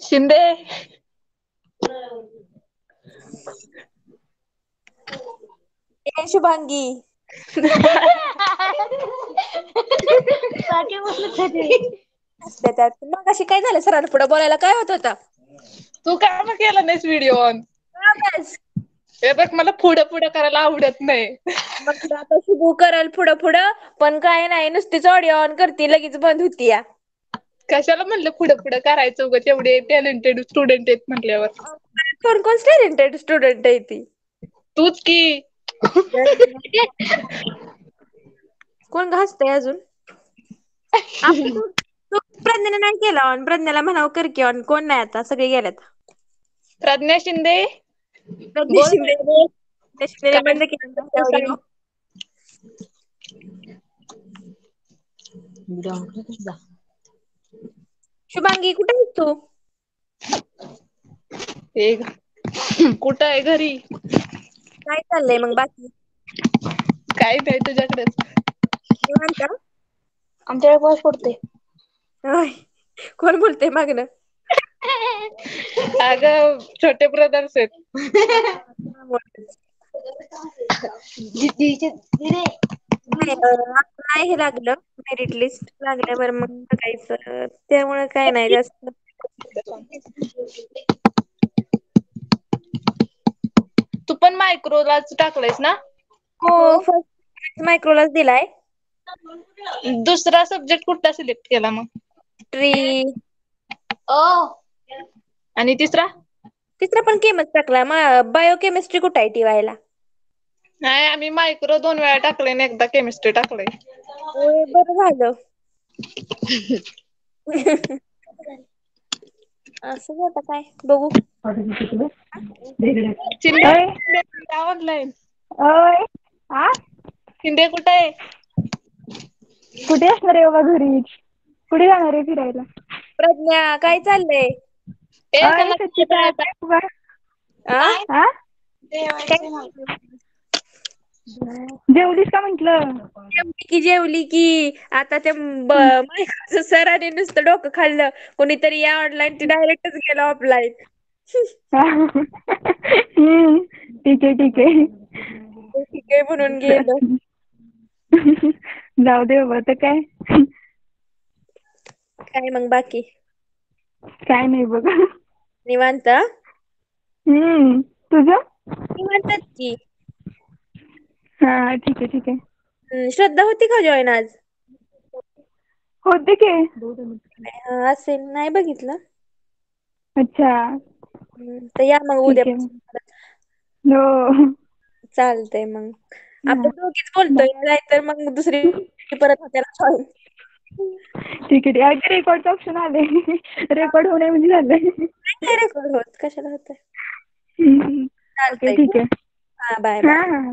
शिंदे शुभांगी त्यात मग अशी काय झालं सरांना पुढे बोलायला काय होत होता? तू का मग केला नाहीस व्हिडिओ ऑन? हे बघ मला पुढं पुढं करायला आवडत नाही. मग आता शुभू करल पुढं पण काय नाही नुसतीच ऑडिओ ऑन करते लगेच बंद होती या. कशाला म्हणलं पुढं पुढं करायचं उगाच एवढे टॅलेंटेड स्टुडंट आहेत म्हटल्यावर. कोण कोण टॅलेंटेड स्टुडंट आहे ती? तूच की. कोण घासतंय अजून? आपण तू प्रज्ञाने नाही केला ऑन. प्रज्ञाला म्हणावं कर की ऑन. कोण नाही आता, सगळे गेल्यात. प्रज्ञा शिंदे प्रज्ञा बोल शिंदे बोल. प्रज्ञा शिंदेने काय बंद केलं ऑडिओ. शुभांगी कुठे आहेस तू? कुठं आहे घरी? काय चाललंय मग बाकी? काय नाही तुझ्याकडेच. निवांत? आमच्याकडे पाऊस पडतोय. होय. कोण बोलतंय मागणं? अगं छोटे ब्रदर्स आहेत. नाही हे लागलं मेरिट लिस्ट लागल्यावर मग बघायचं. त्यामुळे काय नाही जास्त. तू पण मायक्रोलाच टाकलंयस ना? हो, फर्स्ट मायक्रोलाच दिलाय. दुसरा सब्जेक्ट कुठला सिलेक्ट केला मग? ट्री. आणि तिसरा? तिसरा पण केमच टाकला. बायोकेमिस्ट्री कुठे आहे टीवायला? नाही आम्ही मायक्रो 2 वेळा टाकलंय आणि एकदा केमिस्ट्री टाकलंय. होय, बरं झालं. असं आता काय बघू. ऑनलाईन ओय हा शिंदे कुठे आहे? कुठे असणार आहे बाबा, घरीच. कुठे जाणार आहे फिरायला? प्रज्ञा काय चाललंय? अय सचिता काय उभा? आ? हा काय जेवलीस का म्हंटल? जेवली की. आता ते सरांनी नुसतं डोकं खाल्लं. कोणीतरी या ऑनलाईन, ती डायरेक्टच गेला ऑफलाईन. ठीक आहे ठीक आहे. ठीक आहे म्हणून गेलं. जाऊ दे बाबा, तर काय. काय मग बाकी? काय नाही बघ. निवांत? तुझं? निवांतच की. हा ठीक आहे ठीक आहे. श्रद्धा होती का जॉईन आज? होते की. असेल, नाही बघितलं. अच्छा. तर या मग उद्या. ठीक आहे. हो. चालतंय मग. आपण हा. दोघीच बोलतोय, नाही तर मग दुसरी परत त्याला जॉईन. ठीक आहे. अगं रेकॉर्डचं ऑप्शन आले. रेकॉर्ड होणे म्हणजे झालंय. नाही रेकॉर्ड होत, कशाला होतंय. ओके चालतंय. ठीक आहे. हा, बाय हा बाय. हा.